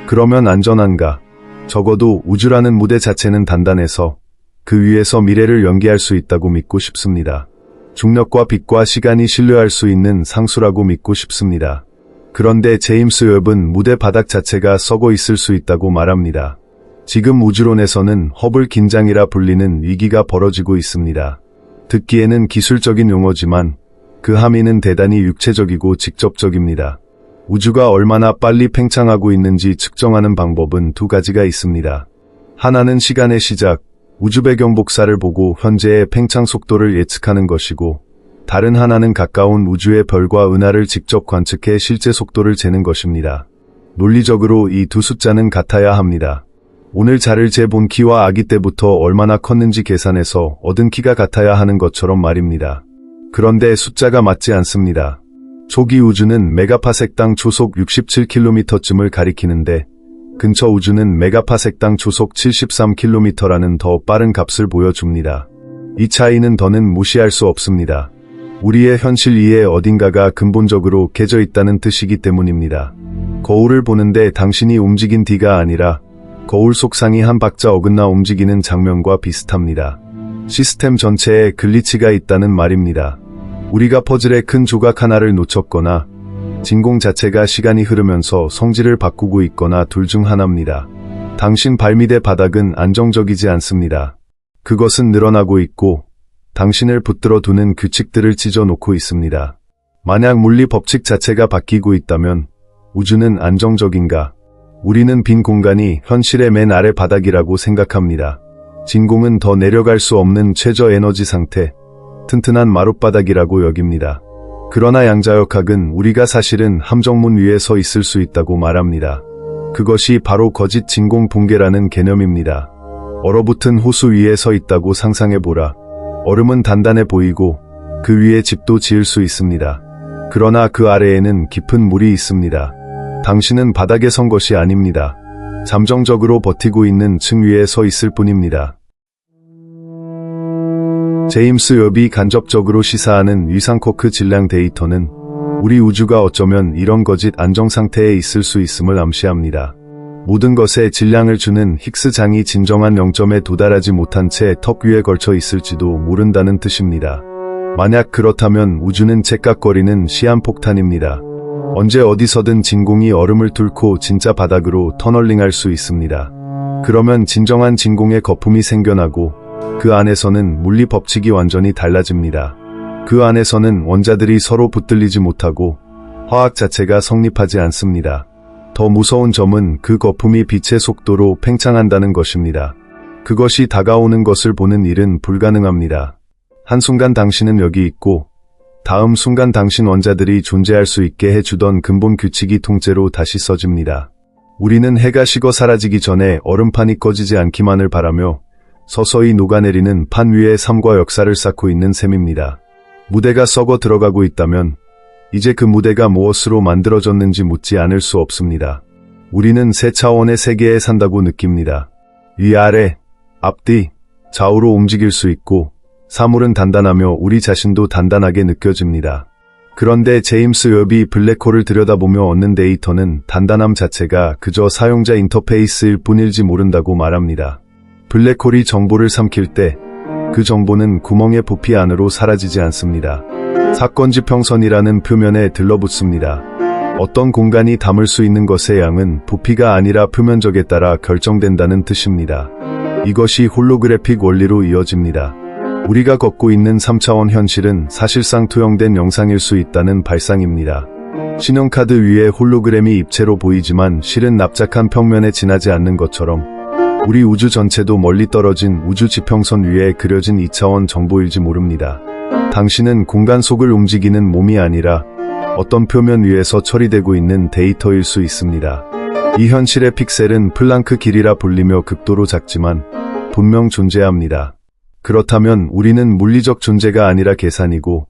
Speaker 1: 그러면 안전한가? 적어도 우주라는 무대 자체는 단단해서 그 위에서 미래를 연기할 수 있다고 믿고 싶습니다. 중력과 빛과 시간이 신뢰할 수 있는 상수라고 믿고 싶습니다. 그런데 제임스 웹은 무대 바닥 자체가 썩어 있을 수 있다고 말합니다. 지금 우주론에서는 허블 긴장이라 불리는 위기가 벌어지고 있습니다. 듣기에는 기술적인 용어지만 그 함의는 대단히 육체적이고 직접적입니다. 우주가 얼마나 빨리 팽창하고 있는지 측정하는 방법은 두 가지가 있습니다. 하나는 시간의 시작, 우주 배경 복사를 보고 현재의 팽창 속도를 예측하는 것이고 다른 하나는 가까운 우주의 별과 은하를 직접 관측해 실제 속도를 재는 것입니다. 논리적으로 이 두 숫자는 같아야 합니다. 오늘 자를 재본 키와 아기 때부터 얼마나 컸는지 계산해서 얻은 키가 같아야 하는 것처럼 말입니다. 그런데 숫자가 맞지 않습니다. 초기 우주는 메가파섹당 초속 67km쯤을 가리키는데 근처 우주는 메가파섹당 초속 73km라는 더 빠른 값을 보여줍니다. 이 차이는 더는 무시할 수 없습니다. 우리의 현실 이해 어딘가가 근본적으로 깨져 있다는 뜻이기 때문입니다. 거울을 보는데 당신이 움직인 뒤가 아니라 거울 속상이 한 박자 어긋나 움직이는 장면과 비슷합니다. 시스템 전체에 글리치가 있다는 말입니다. 우리가 퍼즐의 큰 조각 하나를 놓쳤거나 진공 자체가 시간이 흐르면서 성질을 바꾸고 있거나 둘 중 하나입니다. 당신 발밑의 바닥은 안정적이지 않습니다. 그것은 늘어나고 있고 당신을 붙들어 두는 규칙들을 찢어놓고 있습니다. 만약 물리 법칙 자체가 바뀌고 있다면 우주는 안정적인가? 우리는 빈 공간이 현실의 맨 아래 바닥이라고 생각합니다. 진공은 더 내려갈 수 없는 최저 에너지 상태, 튼튼한 마룻바닥이라고 여깁니다. 그러나 양자역학은 우리가 사실은 함정문 위에 서 있을 수 있다고 말합니다. 그것이 바로 거짓 진공 붕괴라는 개념입니다. 얼어붙은 호수 위에 서 있다고 상상해보라. 얼음은 단단해 보이고 그 위에 집도 지을 수 있습니다. 그러나 그 아래에는 깊은 물이 있습니다. 당신은 바닥에 선 것이 아닙니다. 잠정적으로 버티고 있는 층 위에 서 있을 뿐입니다. 제임스 웹이 간접적으로 시사하는 위상쿼크 질량 데이터는 우리 우주가 어쩌면 이런 거짓 안정상태에 있을 수 있음을 암시합니다. 모든 것에 질량을 주는 힉스장이 진정한 0점에 도달하지 못한 채 턱 위에 걸쳐 있을지도 모른다는 뜻입니다. 만약 그렇다면 우주는 째깍거리는 시한폭탄입니다. 언제 어디서든 진공이 얼음을 뚫고 진짜 바닥으로 터널링할 수 있습니다. 그러면 진정한 진공의 거품이 생겨나고 그 안에서는 물리 법칙이 완전히 달라집니다. 그 안에서는 원자들이 서로 붙들리지 못하고 화학 자체가 성립하지 않습니다. 더 무서운 점은 그 거품이 빛의 속도로 팽창한다는 것입니다. 그것이 다가오는 것을 보는 일은 불가능합니다. 한순간 당신은 여기 있고 다음 순간 당신 원자들이 존재할 수 있게 해주던 근본 규칙이 통째로 다시 써집니다. 우리는 해가 식어 사라지기 전에 얼음판이 꺼지지 않기만을 바라며 서서히 녹아내리는 판 위에 삶과 역사를 쌓고 있는 셈입니다. 무대가 썩어 들어가고 있다면 이제 그 무대가 무엇으로 만들어졌는지 묻지 않을 수 없습니다. 우리는 새 차원의 세계에 산다고 느낍니다. 위아래, 앞뒤, 좌우로 움직일 수 있고 사물은 단단하며 우리 자신도 단단하게 느껴집니다. 그런데 제임스 웹이 블랙홀을 들여다보며 얻는 데이터는 단단함 자체가 그저 사용자 인터페이스일 뿐일지 모른다고 말합니다. 블랙홀이 정보를 삼킬 때 그 정보는 구멍의 부피 안으로 사라지지 않습니다. 사건지평선이라는 표면에 들러붙습니다. 어떤 공간이 담을 수 있는 것의 양은 부피가 아니라 표면적에 따라 결정된다는 뜻입니다. 이것이 홀로그래픽 원리로 이어집니다. 우리가 걷고 있는 3차원 현실은 사실상 투영된 영상일 수 있다는 발상입니다. 신용카드 위에 홀로그램이 입체로 보이지만 실은 납작한 평면에 지나지 않는 것처럼 우리 우주 전체도 멀리 떨어진 우주 지평선 위에 그려진 2차원 정보일지 모릅니다. 당신은 공간 속을 움직이는 몸이 아니라 어떤 표면 위에서 처리되고 있는 데이터일 수 있습니다. 이 현실의 픽셀은 플랑크 길이라 불리며 극도로 작지만 분명 존재합니다. 그렇다면 우리는 물리적 존재가 아니라 계산이고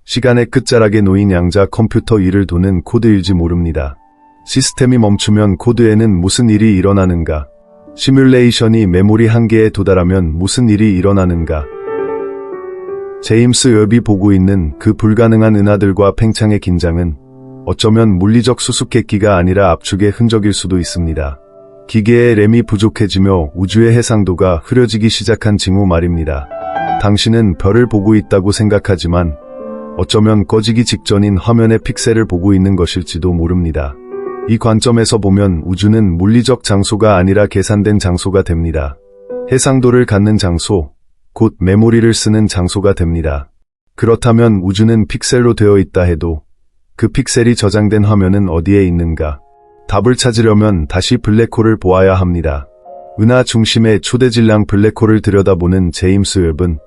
Speaker 1: 시간의 끝자락에 놓인 양자 컴퓨터 위를 도는 코드일지 모릅니다. 시스템이 멈추면 코드에는 무슨 일이 일어나는가? 시뮬레이션이 메모리 한계에 도달하면 무슨 일이 일어나는가? 제임스 웹이 보고 있는 그 불가능한 은하들과 팽창의 긴장은 어쩌면 물리적 수수께끼가 아니라 압축의 흔적일 수도 있습니다. 기계의 램이 부족해지며 우주의 해상도가 흐려지기 시작한 징후 말입니다. 당신은 별을 보고 있다고 생각하지만 어쩌면 꺼지기 직전인 화면의 픽셀을 보고 있는 것일지도 모릅니다. 이 관점에서 보면 우주는 물리적 장소가 아니라 계산된 장소가 됩니다. 해상도를 갖는 장소, 곧 메모리를 쓰는 장소가 됩니다. 그렇다면 우주는 픽셀로 되어 있다 해도 그 픽셀이 저장된 화면은 어디에 있는가? 답을 찾으려면 다시 블랙홀을 보아야 합니다. 은하 중심의 초대질량 블랙홀을 들여다보는 제임스 웹은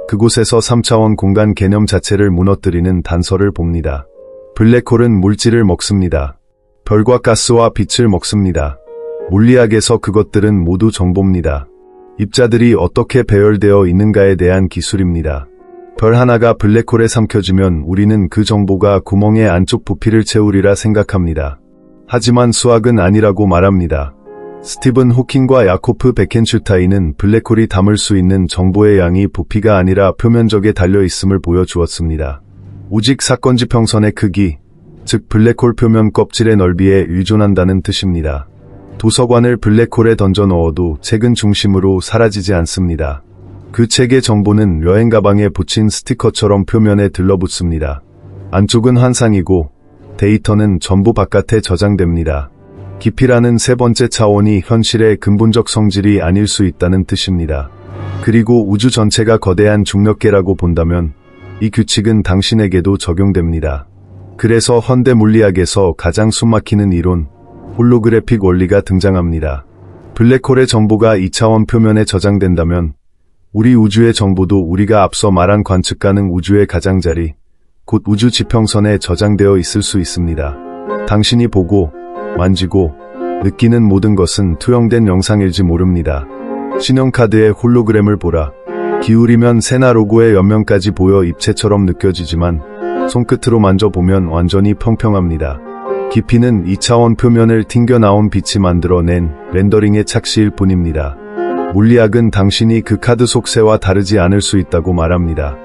Speaker 1: 그곳에서 3차원 공간 개념 자체를 무너뜨리는 단서를 봅니다. 블랙홀은 물질을 먹습니다. 별과 가스와 빛을 먹습니다. 물리학에서 그것들은 모두 정보입니다. 입자들이 어떻게 배열되어 있는가에 대한 기술입니다. 별 하나가 블랙홀에 삼켜지면 우리는 그 정보가 구멍의 안쪽 부피를 채우리라 생각합니다. 하지만 수학은 아니라고 말합니다. 스티븐 호킹과 야코프 베켄슈타인은 블랙홀이 담을 수 있는 정보의 양이 부피가 아니라 표면적에 달려있음을 보여주었습니다. 오직 사건지평선의 크기, 즉 블랙홀 표면 껍질의 넓이에 의존한다는 뜻입니다. 도서관을 블랙홀에 던져 넣어도 책은 중심으로 사라지지 않습니다. 그 책의 정보는 여행 가방에 붙인 스티커처럼 표면에 들러붙습니다. 안쪽은 환상이고 데이터는 전부 바깥에 저장됩니다. 깊이라는 세 번째 차원이 현실의 근본적 성질이 아닐 수 있다는 뜻입니다. 그리고 우주 전체가 거대한 중력계라고 본다면 이 규칙은 당신에게도 적용됩니다. 그래서 현대 물리학에서 가장 숨막히는 이론, 홀로그래픽 원리가 등장합니다. 블랙홀의 정보가 2차원 표면에 저장된다면 우리 우주의 정보도 우리가 앞서 말한 관측 가능 우주의 가장자리, 곧 우주 지평선에 저장되어 있을 수 있습니다. 당신이 보고, 만지고, 느끼는 모든 것은 투영된 영상일지 모릅니다. 신용카드의 홀로그램을 보라. 기울이면 세나 로고의 옆면까지 보여 입체처럼 느껴지지만 손끝으로 만져보면 완전히 평평합니다. 깊이는 2차원 표면을 튕겨나온 빛이 만들어낸 렌더링의 착시일 뿐입니다. 물리학은 당신이 그 카드 속세와 다르지 않을 수 있다고 말합니다.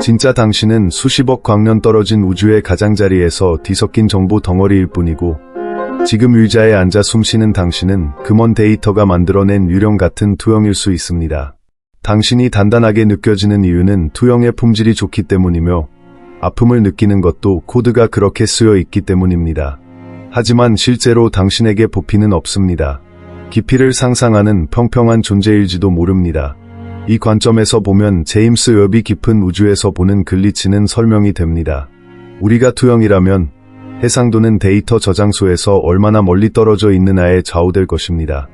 Speaker 1: 진짜 당신은 수십억 광년 떨어진 우주의 가장자리에서 뒤섞인 정보 덩어리일 뿐이고 지금 의자에 앉아 숨쉬는 당신은 금원 데이터가 만들어낸 유령 같은 투영일 수 있습니다. 당신이 단단하게 느껴지는 이유는 투영의 품질이 좋기 때문이며 아픔을 느끼는 것도 코드가 그렇게 쓰여 있기 때문입니다. 하지만 실제로 당신에게 부피는 없습니다. 깊이를 상상하는 평평한 존재일지도 모릅니다. 이 관점에서 보면 제임스 웹이 깊은 우주에서 보는 글리치는 설명이 됩니다. 우리가 투영이라면 해상도는 데이터 저장소에서 얼마나 멀리 떨어져 있느냐에 좌우될 것입니다.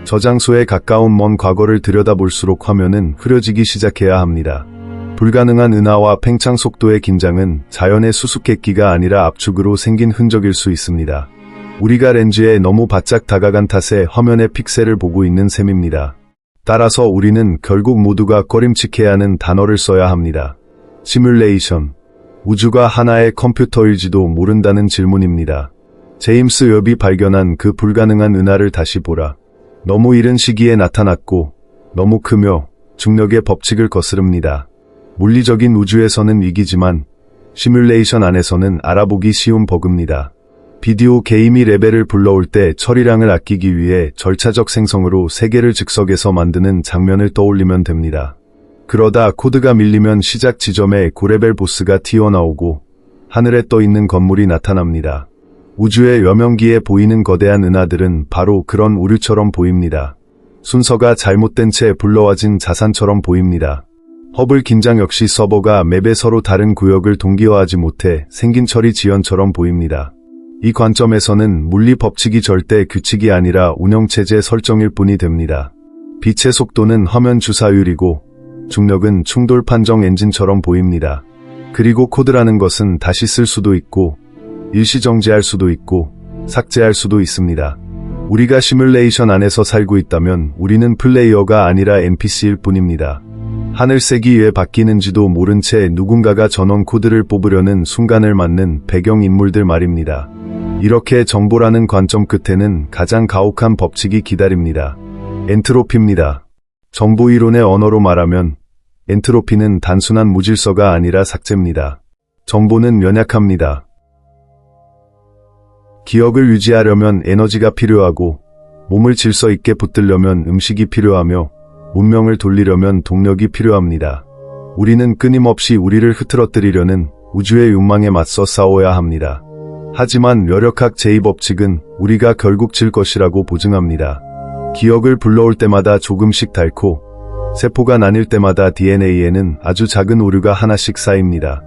Speaker 1: 저장소에 가까운 먼 과거를 들여다볼수록 화면은 흐려지기 시작해야 합니다. 불가능한 은하와 팽창 속도의 긴장은 자연의 수수께끼가 아니라 압축으로 생긴 흔적일 수 있습니다. 우리가 렌즈에 너무 바짝 다가간 탓에 화면의 픽셀을 보고 있는 셈입니다. 따라서 우리는 결국 모두가 꺼림칙해야 하는 단어를 써야 합니다. 시뮬레이션. 우주가 하나의 컴퓨터일지도 모른다는 질문입니다. 제임스 웹이 발견한 그 불가능한 은하를 다시 보라. 너무 이른 시기에 나타났고 너무 크며 중력의 법칙을 거스릅니다. 물리적인 우주에서는 위기지만 시뮬레이션 안에서는 알아보기 쉬운 버그입니다. 비디오 게임이 레벨을 불러올 때 처리량을 아끼기 위해 절차적 생성으로 세계를 즉석에서 만드는 장면을 떠올리면 됩니다. 그러다 코드가 밀리면 시작 지점에 고레벨 보스가 튀어나오고 하늘에 떠있는 건물이 나타납니다. 우주의 여명기에 보이는 거대한 은하들은 바로 그런 우류처럼 보입니다. 순서가 잘못된 채 불러와진 자산처럼 보입니다. 허블 긴장 역시 서버가 맵에 서로 다른 구역을 동기화하지 못해 생긴 처리 지연처럼 보입니다. 이 관점에서는 물리 법칙이 절대 규칙이 아니라 운영체제 설정일 뿐이 됩니다. 빛의 속도는 화면 주사율이고 중력은 충돌 판정 엔진처럼 보입니다. 그리고 코드라는 것은 다시 쓸 수도 있고 일시정지할 수도 있고 삭제할 수도 있습니다. 우리가 시뮬레이션 안에서 살고 있다면 우리는 플레이어가 아니라 NPC일 뿐입니다. 하늘색이 왜 바뀌는지도 모른 채 누군가가 전원 코드를 뽑으려는 순간을 맞는 배경인물들 말입니다. 이렇게 정보라는 관점 끝에는 가장 가혹한 법칙이 기다립니다. 엔트로피입니다. 정보이론의 언어로 말하면 엔트로피는 단순한 무질서가 아니라 삭제입니다. 정보는 연약합니다. 기억을 유지하려면 에너지가 필요하고 몸을 질서 있게 붙들려면 음식이 필요하며 문명을 돌리려면 동력이 필요합니다. 우리는 끊임없이 우리를 흐트러뜨리려는 우주의 욕망에 맞서 싸워야 합니다. 하지만 여력학 제2법칙은 우리가 결국 질 것이라고 보증합니다. 기억을 불러올 때마다 조금씩 닳고 세포가 나뉠 때마다 DNA에는 아주 작은 오류가 하나씩 쌓입니다.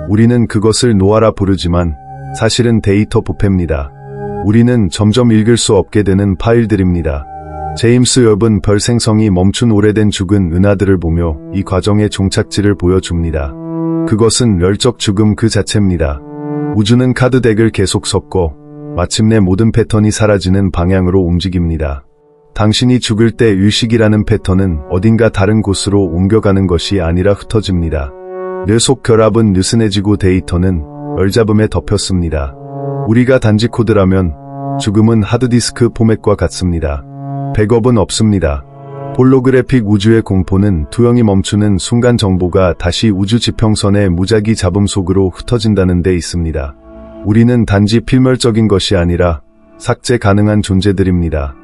Speaker 1: 우리는 그것을 노화라 부르지만 사실은 데이터 부패입니다. 우리는 점점 읽을 수 없게 되는 파일들입니다. 제임스 웹은 별 생성이 멈춘 오래된 죽은 은하들을 보며 이 과정의 종착지를 보여줍니다. 그것은 멸적 죽음 그 자체입니다. 우주는 카드덱을 계속 섞어 마침내 모든 패턴이 사라지는 방향으로 움직입니다. 당신이 죽을 때 일식이라는 패턴은 어딘가 다른 곳으로 옮겨가는 것이 아니라 흩어집니다. 뇌 속 결합은 느슨해지고 데이터는 열잡음에 덮였습니다. 우리가 단지 코드라면 죽음은 하드디스크 포맷과 같습니다. 백업은 없습니다. 홀로그래픽 우주의 공포는 투영이 멈추는 순간 정보가 다시 우주 지평선의 무작위 잡음 속으로 흩어진다는 데 있습니다. 우리는 단지 필멸적인 것이 아니라 삭제 가능한 존재들입니다.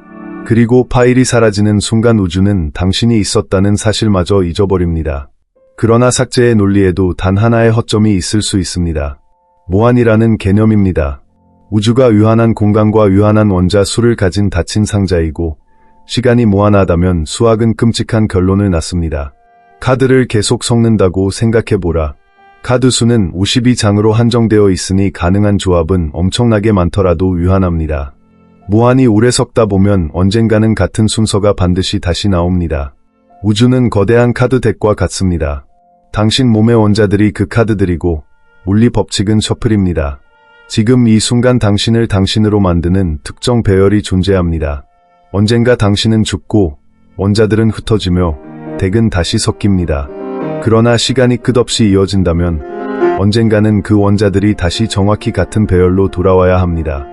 Speaker 1: 그리고 파일이 사라지는 순간 우주는 당신이 있었다는 사실마저 잊어버립니다. 그러나 삭제의 논리에도 단 하나의 허점이 있을 수 있습니다. 무한이라는 개념입니다. 우주가 유한한 공간과 유한한 원자 수를 가진 닫힌 상자이고 시간이 무한하다면 수학은 끔찍한 결론을 낳습니다. 카드를 계속 섞는다고 생각해보라. 카드 수는 52장으로 한정되어 있으니 가능한 조합은 엄청나게 많더라도 유한합니다. 무한히 오래 섞다 보면 언젠가는 같은 순서가 반드시 다시 나옵니다. 우주는 거대한 카드 덱과 같습니다. 당신 몸의 원자들이 그 카드들이고 물리 법칙은 셔플입니다. 지금 이 순간 당신을 당신으로 만드는 특정 배열이 존재합니다. 언젠가 당신은 죽고 원자들은 흩어지며 덱은 다시 섞입니다. 그러나 시간이 끝없이 이어진다면 언젠가는 그 원자들이 다시 정확히 같은 배열로 돌아와야 합니다.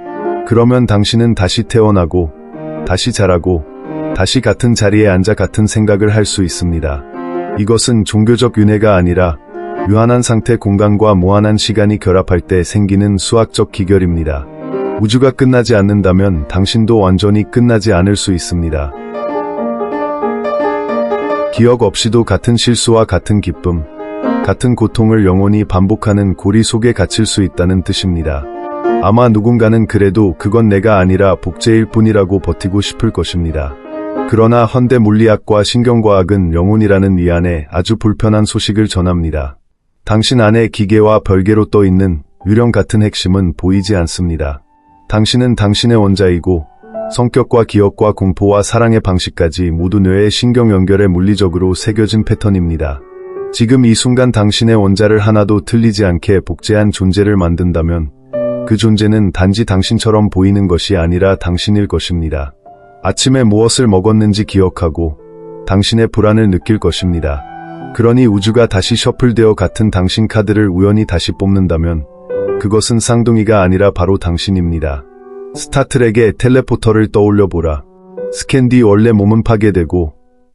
Speaker 1: 그러면 당신은 다시 태어나고 다시 자라고 다시 같은 자리에 앉아 같은 생각을 할 수 있습니다. 이것은 종교적 윤회가 아니라 유한한 상태 공간과 무한한 시간이 결합할 때 생기는 수학적 기결입니다. 우주가 끝나지 않는다면 당신도 완전히 끝나지 않을 수 있습니다. 기억 없이도 같은 실수와 같은 기쁨, 같은 고통을 영원히 반복하는 고리 속에 갇힐 수 있다는 뜻입니다. 아마 누군가는 그래도 그건 내가 아니라 복제일 뿐이라고 버티고 싶을 것입니다. 그러나 현대 물리학과 신경과학은 영혼이라는 위안에 아주 불편한 소식을 전합니다. 당신 안에 기계와 별개로 떠있는 유령 같은 핵심은 보이지 않습니다. 당신은 당신의 원자이고 성격과 기억과 공포와 사랑의 방식까지 모두 뇌의 신경 연결에 물리적으로 새겨진 패턴입니다. 지금 이 순간 당신의 원자를 하나도 틀리지 않게 복제한 존재를 만든다면 그 존재는 단지 당신처럼 보이는 것이 아니라 당신일 것입니다. 아침에 무엇을 먹었는지 기억하고 당신의 불안을 느낄 것입니다. 그러니 우주가 다시 셔플되어 같은 당신 카드를 우연히 다시 뽑는다면 그것은 쌍둥이가 아니라 바로 당신입니다. 스타트rek의 텔레포터를 떠올려보라. 스캔 뒤 원래 몸은 파괴되고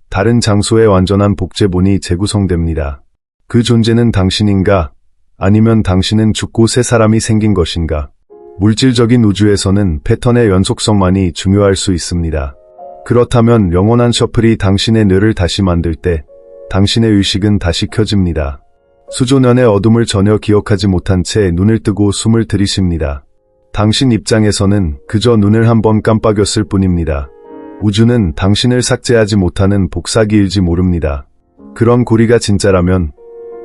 Speaker 1: 다른 장소의 완전한 복제본이 재구성됩니다. 그 존재는 당신인가? 아니면 당신은 죽고 새 사람이 생긴 것인가? 물질적인 우주에서는 패턴의 연속성만이 중요할 수 있습니다. 그렇다면 영원한 셔플이 당신의 뇌를 다시 만들 때 당신의 의식은 다시 켜집니다. 수조년의 어둠을 전혀 기억하지 못한 채 눈을 뜨고 숨을 들이쉽니다. 당신 입장에서는 그저 눈을 한번 깜빡였을 뿐입니다. 우주는 당신을 삭제하지 못하는 복사기일지 모릅니다. 그런 고리가 진짜라면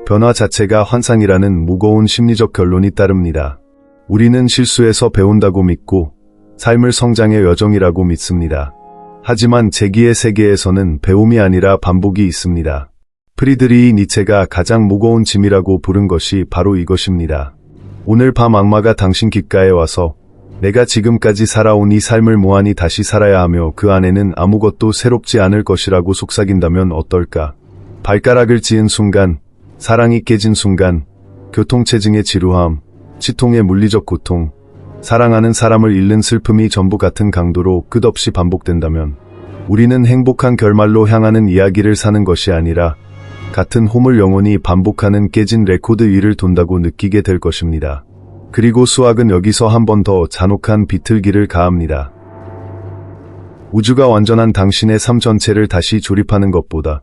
Speaker 1: 변화 자체가 환상이라는 무거운 심리적 결론이 따릅니다. 우리는 실수에서 배운다고 믿고 삶을 성장의 여정이라고 믿습니다. 하지만 재기의 세계에서는 배움이 아니라 반복이 있습니다. 프리드리히 니체가 가장 무거운 짐이라고 부른 것이 바로 이것입니다. 오늘 밤 악마가 당신 귓가에 와서 내가 지금까지 살아온 이 삶을 무한히 다시 살아야 하며 그 안에는 아무것도 새롭지 않을 것이라고 속삭인다면 어떨까? 발가락을 찧은 순간, 사랑이 깨진 순간, 교통체증의 지루함, 치통의 물리적 고통, 사랑하는 사람을 잃는 슬픔이 전부 같은 강도로 끝없이 반복된다면 우리는 행복한 결말로 향하는 이야기를 사는 것이 아니라 같은 홈을 영원히 반복하는 깨진 레코드 위를 돈다고 느끼게 될 것입니다. 그리고 수학은 여기서 한 번 더 잔혹한 비틀기를 가합니다. 우주가 완전한 당신의 삶 전체를 다시 조립하는 것보다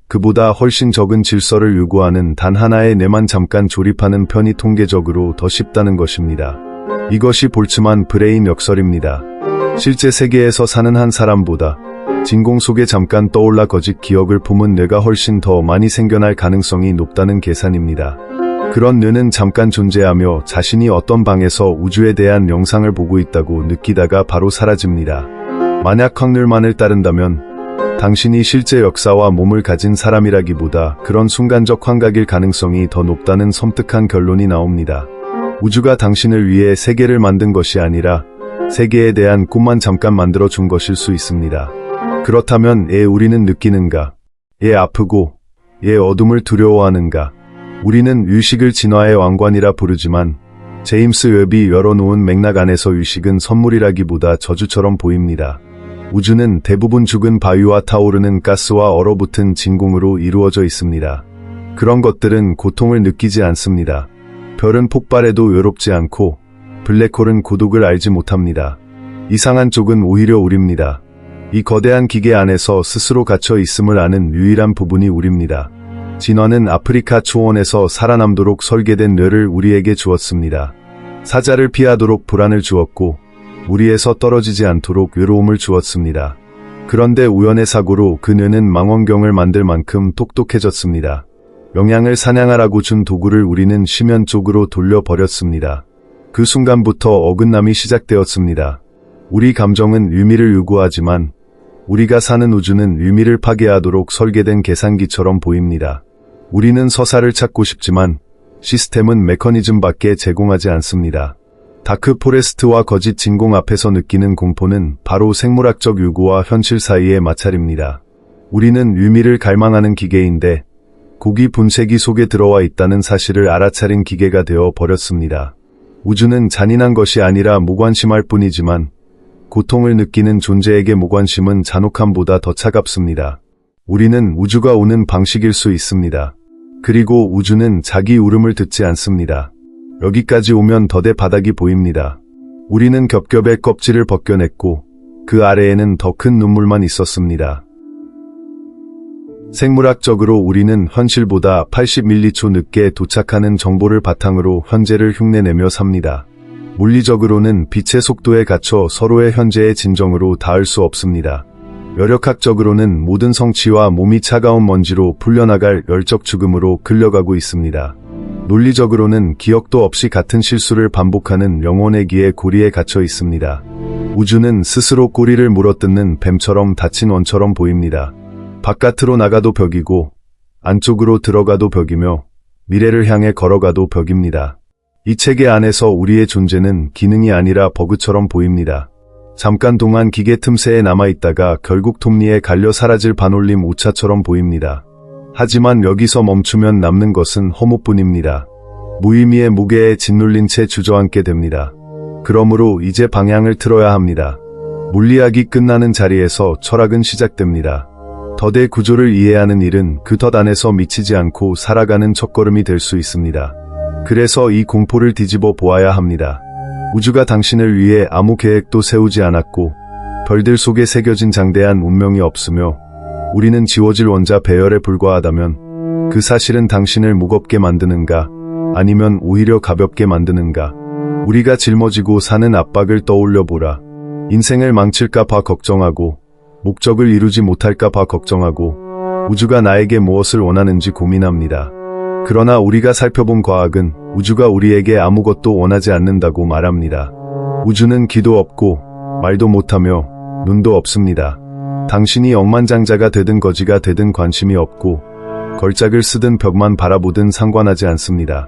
Speaker 1: 그보다 훨씬 적은 질서를 요구하는 단 하나의 뇌만 잠깐 조립하는 편이 통계적으로 더 쉽다는 것입니다. 이것이 볼츠만 브레인 역설입니다. 실제 세계에서 사는 한 사람보다 진공 속에 잠깐 떠올라 거짓 기억을 품은 뇌가 훨씬 더 많이 생겨날 가능성이 높다는 계산입니다. 그런 뇌는 잠깐 존재하며 자신이 어떤 방에서 우주에 대한 영상을 보고 있다고 느끼다가 바로 사라집니다. 만약 확률만을 따른다면 당신이 실제 역사와 몸을 가진 사람이라기보다 그런 순간적 환각일 가능성이 더 높다는 섬뜩한 결론이 나옵니다. 우주가 당신을 위해 세계를 만든 것이 아니라 세계에 대한 꿈만 잠깐 만들어 준 것일 수 있습니다. 그렇다면 우리는 느끼는가? 아프고 어둠을 두려워하는가? 우리는 의식을 진화의 왕관이라 부르지만 제임스 웹이 열어놓은 맥락 안에서 의식은 선물이라기보다 저주처럼 보입니다. 우주는 대부분 죽은 바위와 타오르는 가스와 얼어붙은 진공으로 이루어져 있습니다. 그런 것들은 고통을 느끼지 않습니다. 별은 폭발해도 외롭지 않고 블랙홀은 고독을 알지 못합니다. 이상한 쪽은 오히려 우리입니다. 이 거대한 기계 안에서 스스로 갇혀 있음을 아는 유일한 부분이 우리입니다. 진화는 아프리카 초원에서 살아남도록 설계된 뇌를 우리에게 주었습니다. 사자를 피하도록 불안을 주었고 무리에서 떨어지지 않도록 외로움을 주었습니다. 그런데 우연의 사고로 그 뇌는 망원경을 만들 만큼 똑똑해졌습니다. 영양을 사냥하라고 준 도구를 우리는 심연 쪽으로 돌려버렸습니다. 그 순간부터 어긋남이 시작되었습니다. 우리 감정은 의미를 요구하지만 우리가 사는 우주는 의미를 파괴하도록 설계된 계산기처럼 보입니다. 우리는 서사를 찾고 싶지만 시스템은 메커니즘밖에 제공하지 않습니다. 다크 포레스트와 거짓 진공 앞에서 느끼는 공포는 바로 생물학적 요구와 현실 사이의 마찰입니다. 우리는 의미를 갈망하는 기계인데 고기 분쇄기 속에 들어와 있다는 사실을 알아차린 기계가 되어 버렸습니다. 우주는 잔인한 것이 아니라 무관심할 뿐이지만 고통을 느끼는 존재에게 무관심은 잔혹함보다 더 차갑습니다. 우리는 우주가 오는 방식일 수 있습니다. 그리고 우주는 자기 울음을 듣지 않습니다. 여기까지 오면 더대 바닥이 보입니다. 우리는 겹겹의 껍질을 벗겨냈고 그 아래에는 더 큰 눈물만 있었습니다. 생물학적으로 우리는 현실보다 80밀리초 늦게 도착하는 정보를 바탕으로 현재를 흉내내며 삽니다. 물리적으로는 빛의 속도에 갇혀 서로의 현재의 진정으로 닿을 수 없습니다. 여력학적으로는 모든 성취와 몸이 차가운 먼지로 풀려나갈 열적 죽음으로 끌려가고 있습니다. 논리적으로는 기억도 없이 같은 실수를 반복하는 영혼의 기의 고리에 갇혀 있습니다. 우주는 스스로 꼬리를 물어뜯는 뱀처럼 닫힌 원처럼 보입니다. 바깥으로 나가도 벽이고 안쪽으로 들어가도 벽이며 미래를 향해 걸어가도 벽입니다. 이 체계 안에서 우리의 존재는 기능이 아니라 버그처럼 보입니다. 잠깐 동안 기계 틈새에 남아있다가 결국 톱니에 갈려 사라질 반올림 오차처럼 보입니다. 하지만 여기서 멈추면 남는 것은 허무뿐입니다. 무의미의 무게에 짓눌린 채 주저앉게 됩니다. 그러므로 이제 방향을 틀어야 합니다. 물리학이 끝나는 자리에서 철학은 시작됩니다. 덫의 구조를 이해하는 일은 그 덫 안에서 미치지 않고 살아가는 첫걸음이 될 수 있습니다. 그래서 이 공포를 뒤집어 보아야 합니다. 우주가 당신을 위해 아무 계획도 세우지 않았고 별들 속에 새겨진 장대한 운명이 없으며 우리는 지워질 원자 배열에 불과하다면 그 사실은 당신을 무겁게 만드는가 아니면 오히려 가볍게 만드는가. 우리가 짊어지고 사는 압박을 떠올려 보라. 인생을 망칠까 봐 걱정하고 목적을 이루지 못할까 봐 걱정하고 우주가 나에게 무엇을 원하는지 고민합니다. 그러나 우리가 살펴본 과학은 우주가 우리에게 아무것도 원하지 않는다고 말합니다. 우주는 귀도 없고 말도 못하며 눈도 없습니다. 당신이 억만장자가 되든 거지가 되든 관심이 없고 걸작을 쓰든 벽만 바라보든 상관하지 않습니다.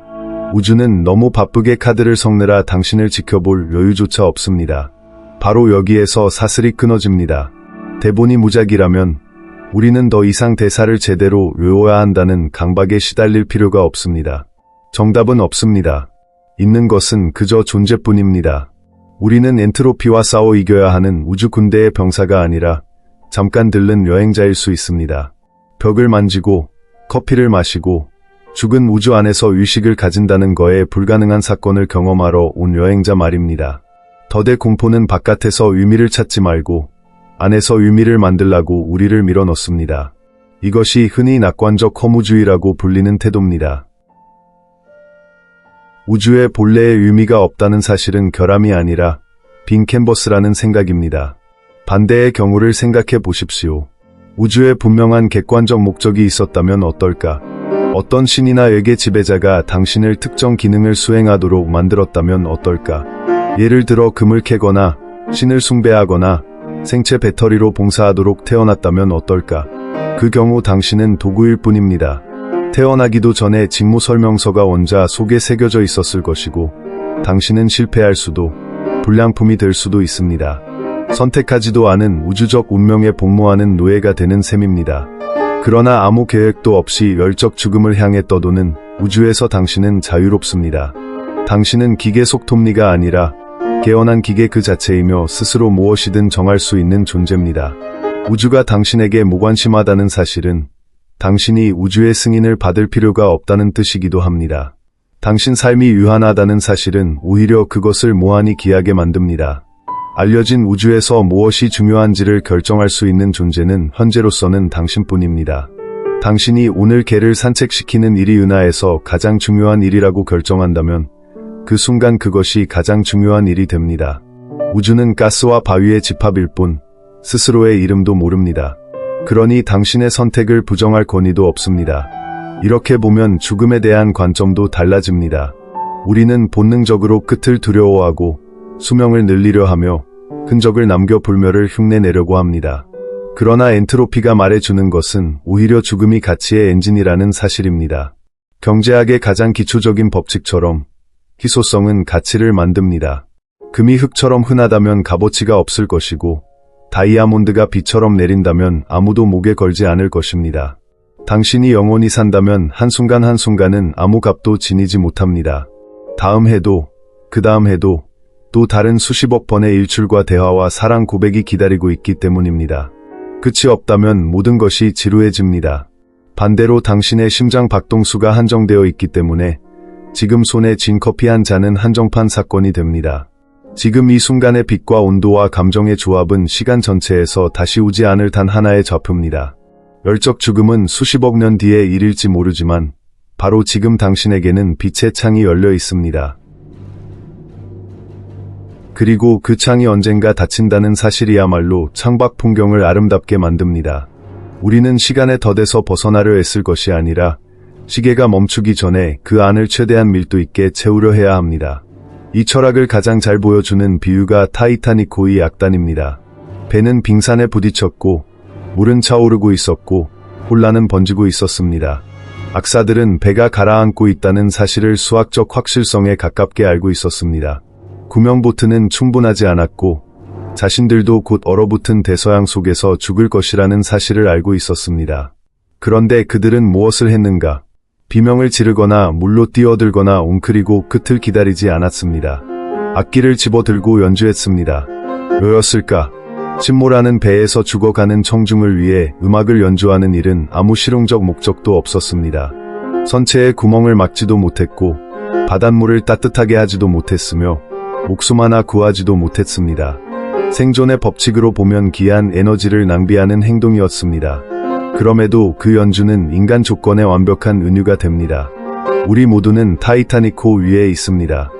Speaker 1: 우주는 너무 바쁘게 카드를 섞느라 당신을 지켜볼 여유조차 없습니다. 바로 여기에서 사슬이 끊어집니다. 대본이 무작이라면 우리는 더 이상 대사를 제대로 외워야 한다는 강박에 시달릴 필요가 없습니다. 정답은 없습니다. 있는 것은 그저 존재뿐입니다. 우리는 엔트로피와 싸워 이겨야 하는 우주 군대의 병사가 아니라 잠깐 들른 여행자일 수 있습니다. 벽을 만지고 커피를 마시고 죽은 우주 안에서 의식을 가진다는 거에 불가능한 사건을 경험하러 온 여행자 말입니다. 덫의 공포는 바깥에서 의미를 찾지 말고 안에서 의미를 만들라고 우리를 밀어넣습니다. 이것이 흔히 낙관적 허무주의라고 불리는 태도입니다. 우주에 본래의 의미가 없다는 사실은 결함이 아니라 빈 캔버스라는 생각입니다. 반대의 경우를 생각해 보십시오. 우주에 분명한 객관적 목적이 있었다면 어떨까? 어떤 신이나 외계 지배자가 당신을 특정 기능을 수행하도록 만들었다면 어떨까? 예를 들어 금을 캐거나 신을 숭배하거나 생체 배터리로 봉사하도록 태어났다면 어떨까? 그 경우 당신은 도구일 뿐입니다. 태어나기도 전에 직무 설명서가 원자 속에 새겨져 있었을 것이고 당신은 실패할 수도 불량품이 될 수도 있습니다. 선택하지도 않은 우주적 운명에 복무하는 노예가 되는 셈입니다. 그러나 아무 계획도 없이 열적 죽음을 향해 떠도는 우주에서 당신은 자유롭습니다. 당신은 기계 속 톱니가 아니라 깨어난 기계 그 자체이며 스스로 무엇이든 정할 수 있는 존재입니다. 우주가 당신에게 무관심하다는 사실은 당신이 우주의 승인을 받을 필요가 없다는 뜻이기도 합니다. 당신 삶이 유한하다는 사실은 오히려 그것을 무한히 귀하게 만듭니다. 알려진 우주에서 무엇이 중요한지를 결정할 수 있는 존재는 현재로서는 당신뿐입니다. 당신이 오늘 개를 산책시키는 일이 은하에서 가장 중요한 일이라고 결정한다면 그 순간 그것이 가장 중요한 일이 됩니다. 우주는 가스와 바위의 집합일 뿐 스스로의 이름도 모릅니다. 그러니 당신의 선택을 부정할 권위도 없습니다. 이렇게 보면 죽음에 대한 관점도 달라집니다. 우리는 본능적으로 끝을 두려워하고 수명을 늘리려 하며 흔적을 남겨 불멸을 흉내내려고 합니다. 그러나 엔트로피가 말해주는 것은 오히려 죽음이 가치의 엔진이라는 사실입니다. 경제학의 가장 기초적인 법칙처럼 희소성은 가치를 만듭니다. 금이 흙처럼 흔하다면 값어치가 없을 것이고 다이아몬드가 비처럼 내린다면 아무도 목에 걸지 않을 것입니다. 당신이 영원히 산다면 한순간 한순간은 아무 값도 지니지 못합니다. 다음 해도, 그 다음 해도 또 다른 수십억 번의 일출과 대화와 사랑 고백이 기다리고 있기 때문입니다. 끝이 없다면 모든 것이 지루해집니다. 반대로 당신의 심장 박동수가 한정되어 있기 때문에 지금 손에 진 커피 한 잔은 한정판 사건이 됩니다. 지금 이 순간의 빛과 온도와 감정의 조합은 시간 전체에서 다시 오지 않을 단 하나의 좌표입니다. 열적 죽음은 수십억 년 뒤의 일일지 모르지만 바로 지금 당신에게는 빛의 창이 열려 있습니다. 그리고 그 창이 언젠가 닫힌다는 사실이야말로 창밖 풍경을 아름답게 만듭니다. 우리는 시간의 덫에서 벗어나려 애쓸 것이 아니라 시계가 멈추기 전에 그 안을 최대한 밀도 있게 채우려 해야 합니다. 이 철학을 가장 잘 보여주는 비유가 타이타닉호의 악단입니다. 배는 빙산에 부딪혔고 물은 차오르고 있었고 혼란은 번지고 있었습니다. 악사들은 배가 가라앉고 있다는 사실을 수학적 확실성에 가깝게 알고 있었습니다. 구명보트는 충분하지 않았고 자신들도 곧 얼어붙은 대서양 속에서 죽을 것이라는 사실을 알고 있었습니다. 그런데 그들은 무엇을 했는가? 비명을 지르거나 물로 뛰어들거나 웅크리고 끝을 기다리지 않았습니다. 악기를 집어들고 연주했습니다. 왜였을까? 침몰하는 배에서 죽어가는 청중을 위해 음악을 연주하는 일은 아무 실용적 목적도 없었습니다. 선체에 구멍을 막지도 못했고 바닷물을 따뜻하게 하지도 못했으며 목숨 하나 구하지도 못했습니다. 생존의 법칙으로 보면 귀한 에너지를 낭비하는 행동이었습니다. 그럼에도 그 연주는 인간 조건의 완벽한 은유가 됩니다. 우리 모두는 타이타닉호 위에 있습니다.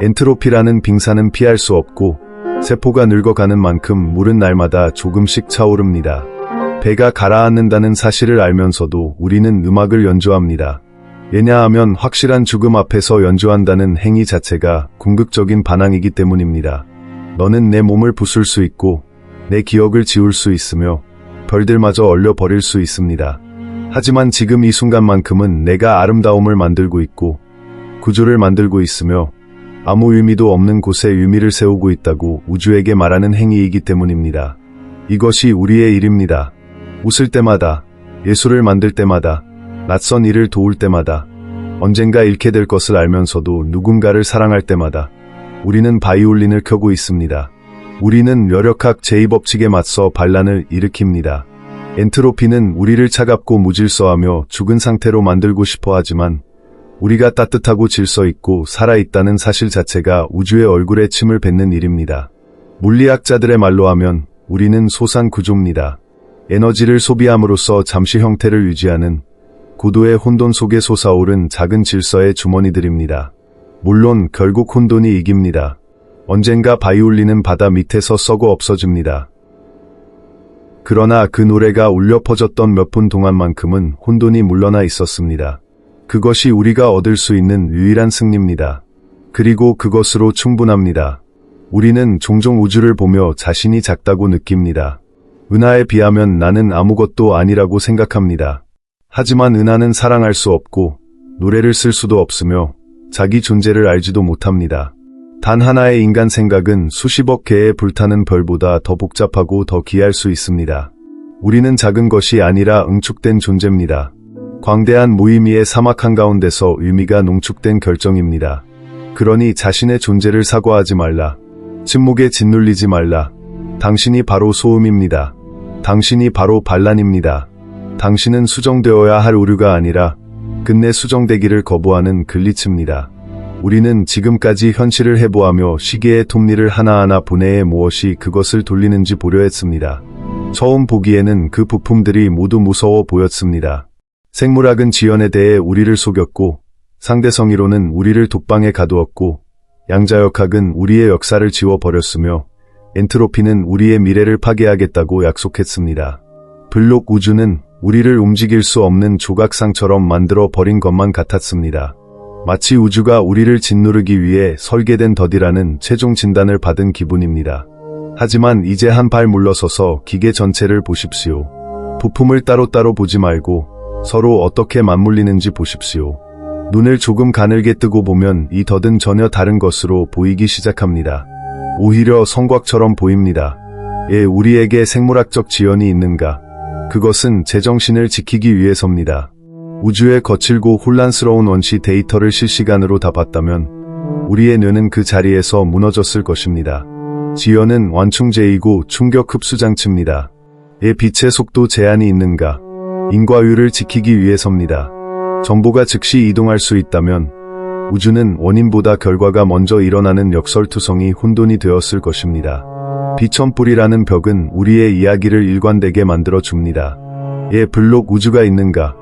Speaker 1: 엔트로피라는 빙산은 피할 수 없고 세포가 늙어가는 만큼 물은 날마다 조금씩 차오릅니다. 배가 가라앉는다는 사실을 알면서도 우리는 음악을 연주합니다. 왜냐하면 확실한 죽음 앞에서 연주한다는 행위 자체가 궁극적인 반항이기 때문입니다. 너는 내 몸을 부술 수 있고 내 기억을 지울 수 있으며 별들마저 얼려버릴 수 있습니다. 하지만 지금 이 순간만큼은 내가 아름다움을 만들고 있고 구조를 만들고 있으며 아무 의미도 없는 곳에 의미를 세우고 있다고 우주에게 말하는 행위이기 때문입니다. 이것이 우리의 일입니다. 웃을 때마다, 예술을 만들 때마다, 낯선 일을 도울 때마다, 언젠가 잃게 될 것을 알면서도 누군가를 사랑할 때마다 우리는 바이올린을 켜고 있습니다. 우리는 열역학 제2법칙에 맞서 반란을 일으킵니다. 엔트로피는 우리를 차갑고 무질서하며 죽은 상태로 만들고 싶어 하지만 우리가 따뜻하고 질서있고 살아있다는 사실 자체가 우주의 얼굴에 침을 뱉는 일입니다. 물리학자들의 말로 하면 우리는 소산구조입니다. 에너지를 소비함으로써 잠시 형태를 유지하는 고도의 혼돈 속에 솟아오른 작은 질서의 주머니들입니다. 물론 결국 혼돈이 이깁니다. 언젠가 바이올린은 바다 밑에서 썩어 없어집니다. 그러나 그 노래가 울려 퍼졌던 몇 분 동안만큼은 혼돈이 물러나 있었습니다. 그것이 우리가 얻을 수 있는 유일한 승리입니다. 그리고 그것으로 충분합니다. 우리는 종종 우주를 보며 자신이 작다고 느낍니다. 은하에 비하면 나는 아무것도 아니라고 생각합니다. 하지만 은하는 사랑할 수 없고 노래를 쓸 수도 없으며 자기 존재를 알지도 못합니다. 단 하나의 인간 생각은 수십억 개의 불타는 별보다 더 복잡하고 더 귀할 수 있습니다. 우리는 작은 것이 아니라 응축된 존재입니다. 광대한 무의미의 사막 한가운데서 의미가 농축된 결정입니다. 그러니 자신의 존재를 사과하지 말라. 침묵에 짓눌리지 말라. 당신이 바로 소음입니다. 당신이 바로 반란입니다. 당신은 수정되어야 할 오류가 아니라 끝내 수정되기를 거부하는 글리츠입니다. 우리는 지금까지 현실을 해보하며 시계의 톱니를 하나하나 분해해 무엇이 그것을 돌리는지 보려 했습니다. 처음 보기에는 그 부품들이 모두 무서워 보였습니다. 생물학은 지연에 대해 우리를 속였고, 상대성이론은 우리를 독방에 가두었고, 양자역학은 우리의 역사를 지워버렸으며, 엔트로피는 우리의 미래를 파괴하겠다고 약속했습니다. 블록 우주는 우리를 움직일 수 없는 조각상처럼 만들어 버린 것만 같았습니다. 마치 우주가 우리를 짓누르기 위해 설계된 덫이라는 최종 진단을 받은 기분입니다. 하지만 이제 한 발 물러서서 기계 전체를 보십시오. 부품을 따로따로 보지 말고 서로 어떻게 맞물리는지 보십시오. 눈을 조금 가늘게 뜨고 보면 이 덫은 전혀 다른 것으로 보이기 시작합니다. 오히려 성곽처럼 보입니다. 예, 우리에게 생물학적 지연이 있는가? 그것은 제정신을 지키기 위해서입니다. 우주의 거칠고 혼란스러운 원시 데이터를 실시간으로 다 봤다면 우리의 뇌는 그 자리에서 무너졌을 것입니다. 지연은 완충제이고 충격 흡수 장치입니다. 예, 빛의 속도 제한이 있는가? 인과율을 지키기 위해서입니다. 정보가 즉시 이동할 수 있다면 우주는 원인보다 결과가 먼저 일어나는 역설투성이 혼돈이 되었을 것입니다. 비천불이라는 벽은 우리의 이야기를 일관되게 만들어 줍니다. 예, 블록 우주가 있는가?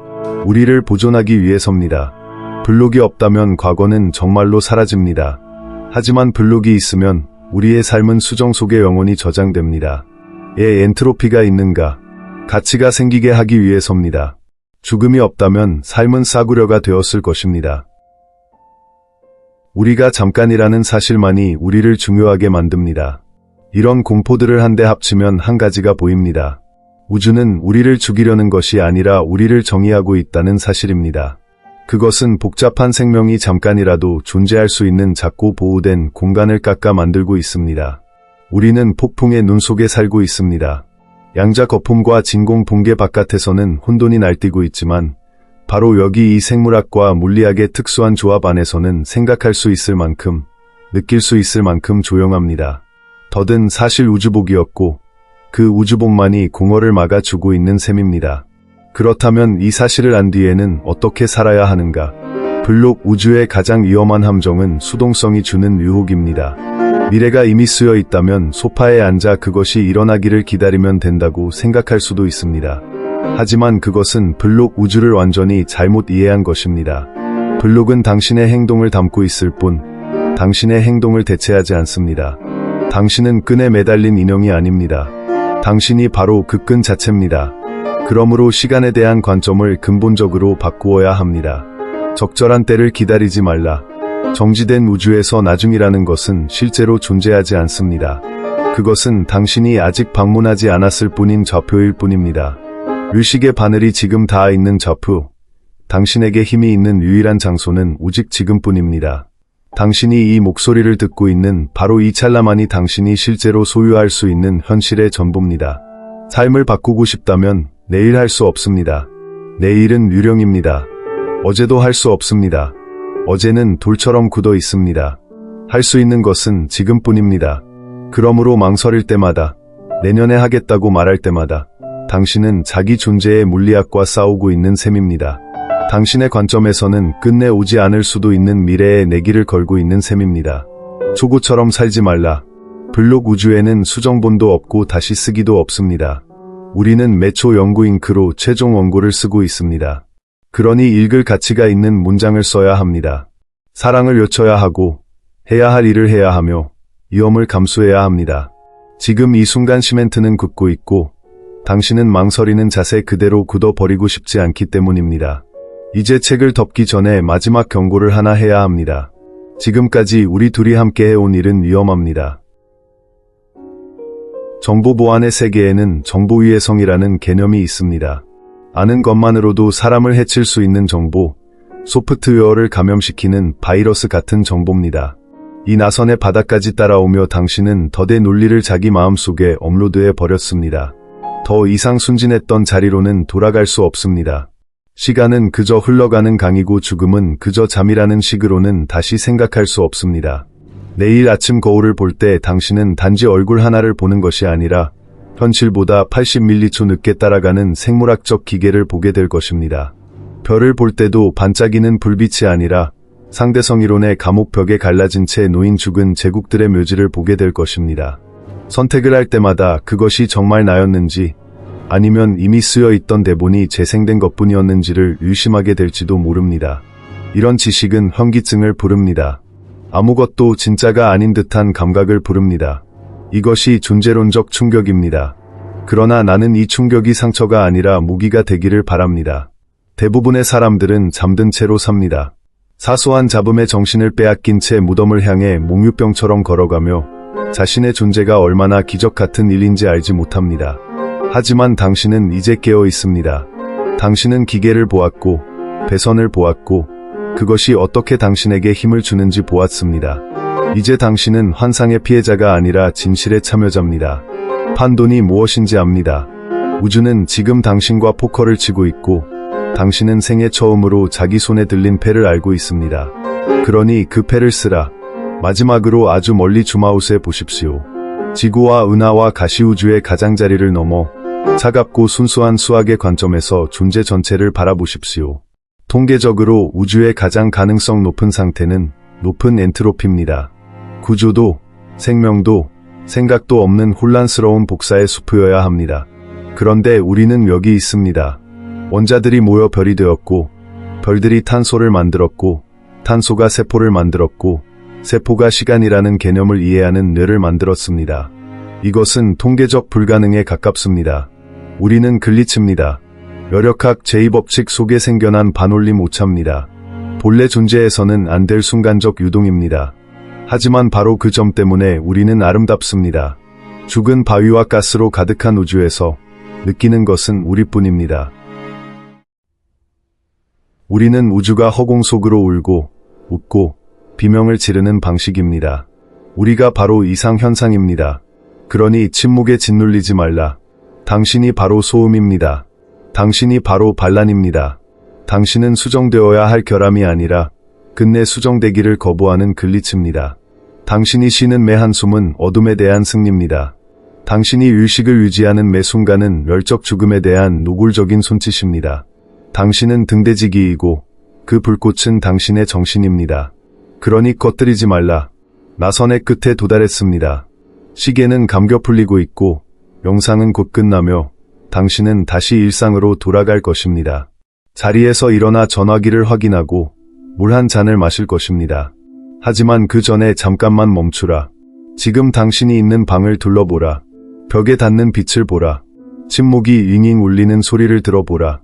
Speaker 1: 우리를 보존하기 위해서입니다. 블록이 없다면 과거는 정말로 사라집니다. 하지만 블록이 있으면 우리의 삶은 수정 속에 영원히 저장됩니다. 예, 엔트로피가 있는가? 가치가 생기게 하기 위해서입니다. 죽음이 없다면 삶은 싸구려가 되었을 것입니다. 우리가 잠깐이라는 사실만이 우리를 중요하게 만듭니다. 이런 공포들을 한데 합치면 한 가지가 보입니다. 우주는 우리를 죽이려는 것이 아니라 우리를 정의하고 있다는 사실입니다. 그것은 복잡한 생명이 잠깐이라도 존재할 수 있는 작고 보호된 공간을 깎아 만들고 있습니다. 우리는 폭풍의 눈 속에 살고 있습니다. 양자 거품과 진공 붕괴 바깥에서는 혼돈이 날뛰고 있지만 바로 여기 이 생물학과 물리학의 특수한 조합 안에서는 생각할 수 있을 만큼, 느낄 수 있을 만큼 조용합니다. 덫은 사실 우주복이었고 그 우주복만이 공허를 막아주고 있는 셈입니다. 그렇다면 이 사실을 안 뒤에는 어떻게 살아야 하는가? 블록 우주의 가장 위험한 함정은 수동성이 주는 유혹입니다. 미래가 이미 쓰여 있다면 소파에 앉아 그것이 일어나기를 기다리면 된다고 생각할 수도 있습니다. 하지만 그것은 블록 우주를 완전히 잘못 이해한 것입니다. 블록은 당신의 행동을 담고 있을 뿐 당신의 행동을 대체하지 않습니다. 당신은 끈에 매달린 인형이 아닙니다. 당신이 바로 그 끈 자체입니다. 그러므로 시간에 대한 관점을 근본적으로 바꾸어야 합니다. 적절한 때를 기다리지 말라. 정지된 우주에서 나중이라는 것은 실제로 존재하지 않습니다. 그것은 당신이 아직 방문하지 않았을 뿐인 좌표일 뿐입니다. 의식의 바늘이 지금 닿아 있는 좌표, 당신에게 힘이 있는 유일한 장소는 오직 지금뿐입니다. 당신이 이 목소리를 듣고 있는 바로 이 찰나만이 당신이 실제로 소유할 수 있는 현실의 전부입니다. 삶을 바꾸고 싶다면 내일 할 수 없습니다. 내일은 유령입니다. 어제도 할 수 없습니다. 어제는 돌처럼 굳어 있습니다. 할 수 있는 것은 지금뿐입니다. 그러므로 망설일 때마다, 내년에 하겠다고 말할 때마다 당신은 자기 존재의 물리학과 싸우고 있는 셈입니다. 당신의 관점에서는 끝내 오지 않을 수도 있는 미래에 내기를 걸고 있는 셈입니다. 초고처럼 살지 말라. 블록 우주에는 수정본도 없고 다시 쓰기도 없습니다. 우리는 매초 연구 잉크로 최종 원고를 쓰고 있습니다. 그러니 읽을 가치가 있는 문장을 써야 합니다. 사랑을 외쳐야 하고 해야 할 일을 해야 하며 위험을 감수해야 합니다. 지금 이 순간 시멘트는 굳고 있고 당신은 망설이는 자세 그대로 굳어버리고 싶지 않기 때문입니다. 이제 책을 덮기 전에 마지막 경고를 하나 해야 합니다. 지금까지 우리 둘이 함께 해온 일은 위험합니다. 정보 보안의 세계에는 정보위해성이라는 개념이 있습니다. 아는 것만으로도 사람을 해칠 수 있는 정보, 소프트웨어를 감염시키는 바이러스 같은 정보입니다. 이 나선의 바닥까지 따라오며 당신은 덫의 논리를 자기 마음속에 업로드해 버렸습니다. 더 이상 순진했던 자리로는 돌아갈 수 없습니다. 시간은 그저 흘러가는 강이고 죽음은 그저 잠이라는 식으로는 다시 생각할 수 없습니다. 내일 아침 거울을 볼 때 당신은 단지 얼굴 하나를 보는 것이 아니라 현실보다 80밀리초 늦게 따라가는 생물학적 기계를 보게 될 것입니다. 별을 볼 때도 반짝이는 불빛이 아니라 상대성 이론의 감옥 벽에 갈라진 채 놓인 죽은 제국들의 묘지를 보게 될 것입니다. 선택을 할 때마다 그것이 정말 나였는지 아니면 이미 쓰여 있던 대본이 재생된 것뿐이었는지를 의심하게 될지도 모릅니다. 이런 지식은 현기증을 부릅니다. 아무것도 진짜가 아닌 듯한 감각을 부릅니다. 이것이 존재론적 충격입니다. 그러나 나는 이 충격이 상처가 아니라 무기가 되기를 바랍니다. 대부분의 사람들은 잠든 채로 삽니다. 사소한 잡음에 정신을 빼앗긴 채 무덤을 향해 몽유병처럼 걸어가며 자신의 존재가 얼마나 기적 같은 일인지 알지 못합니다. 하지만 당신은 이제 깨어 있습니다. 당신은 기계를 보았고, 배선을 보았고, 그것이 어떻게 당신에게 힘을 주는지 보았습니다. 이제 당신은 환상의 피해자가 아니라 진실의 참여자입니다. 판돈이 무엇인지 압니다. 우주는 지금 당신과 포커를 치고 있고, 당신은 생애 처음으로 자기 손에 들린 패를 알고 있습니다. 그러니 그 패를 쓰라. 마지막으로 아주 멀리 줌아웃해 보십시오. 지구와 은하와 가시우주의 가장자리를 넘어 차갑고 순수한 수학의 관점에서 존재 전체를 바라보십시오. 통계적으로 우주의 가장 가능성 높은 상태는 높은 엔트로피입니다. 구조도, 생명도, 생각도 없는 혼란스러운 복사의 숲이어야 합니다. 그런데 우리는 여기 있습니다. 원자들이 모여 별이 되었고, 별들이 탄소를 만들었고, 탄소가 세포를 만들었고, 세포가 시간이라는 개념을 이해하는 뇌를 만들었습니다. 이것은 통계적 불가능에 가깝습니다. 우리는 글리치입니다. 여력학 제2법칙 속에 생겨난 반올림 오차입니다. 본래 존재에서는 안 될 순간적 유동입니다. 하지만 바로 그 점 때문에 우리는 아름답습니다. 죽은 바위와 가스로 가득한 우주에서 느끼는 것은 우리뿐입니다. 우리는 우주가 허공 속으로 울고, 웃고, 비명을 지르는 방식입니다. 우리가 바로 이상현상입니다. 그러니 침묵에 짓눌리지 말라. 당신이 바로 소음입니다. 당신이 바로 반란입니다. 당신은 수정되어야 할 결함이 아니라 끝내 수정되기를 거부하는 글리치입니다. 당신이 쉬는 매 한숨은 어둠에 대한 승리입니다. 당신이 의식을 유지하는 매 순간은 멸적 죽음에 대한 노골적인 손짓입니다. 당신은 등대지기이고 그 불꽃은 당신의 정신입니다. 그러니 꺼뜨리지 말라. 나선의 끝에 도달했습니다. 시계는 감겨 풀리고 있고 영상은 곧 끝나며 당신은 다시 일상으로 돌아갈 것입니다. 자리에서 일어나 전화기를 확인하고 물 한 잔을 마실 것입니다. 하지만 그 전에 잠깐만 멈추라. 지금 당신이 있는 방을 둘러보라. 벽에 닿는 빛을 보라. 침묵이 윙윙 울리는 소리를 들어보라.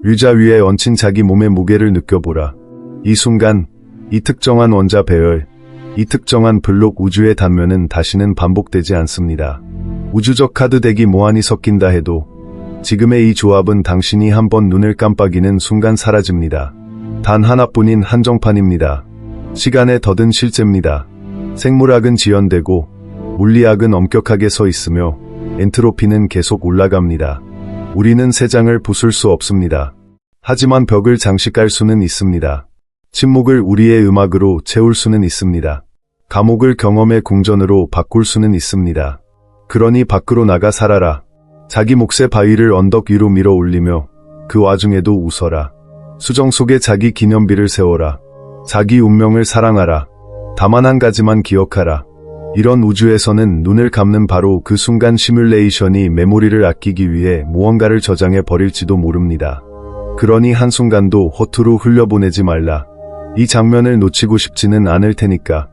Speaker 1: 의자 위에 얹힌 자기 몸의 무게를 느껴보라. 이 순간, 이 특정한 원자 배열, 이 특정한 블록 우주의 단면은 다시는 반복되지 않습니다. 우주적 카드 덱이 무한히 섞인다 해도 지금의 이 조합은 당신이 한번 눈을 깜빡이는 순간 사라집니다. 단 하나뿐인 한정판입니다. 시간에 더든 실제입니다. 생물학은 지연되고 물리학은 엄격하게 서 있으며 엔트로피는 계속 올라갑니다. 우리는 새 장을 부술 수 없습니다. 하지만 벽을 장식할 수는 있습니다. 침묵을 우리의 음악으로 채울 수는 있습니다. 감옥을 경험의 궁전으로 바꿀 수는 있습니다. 그러니 밖으로 나가 살아라. 자기 몫의 바위를 언덕 위로 밀어 올리며 그 와중에도 웃어라. 수정 속에 자기 기념비를 세워라. 자기 운명을 사랑하라. 다만 한 가지만 기억하라. 이런 우주에서는 눈을 감는 바로 그 순간 시뮬레이션이 메모리를 아끼기 위해 무언가를 저장해 버릴지도 모릅니다. 그러니 한순간도 허투루 흘려보내지 말라. 이 장면을 놓치고 싶지는 않을 테니까.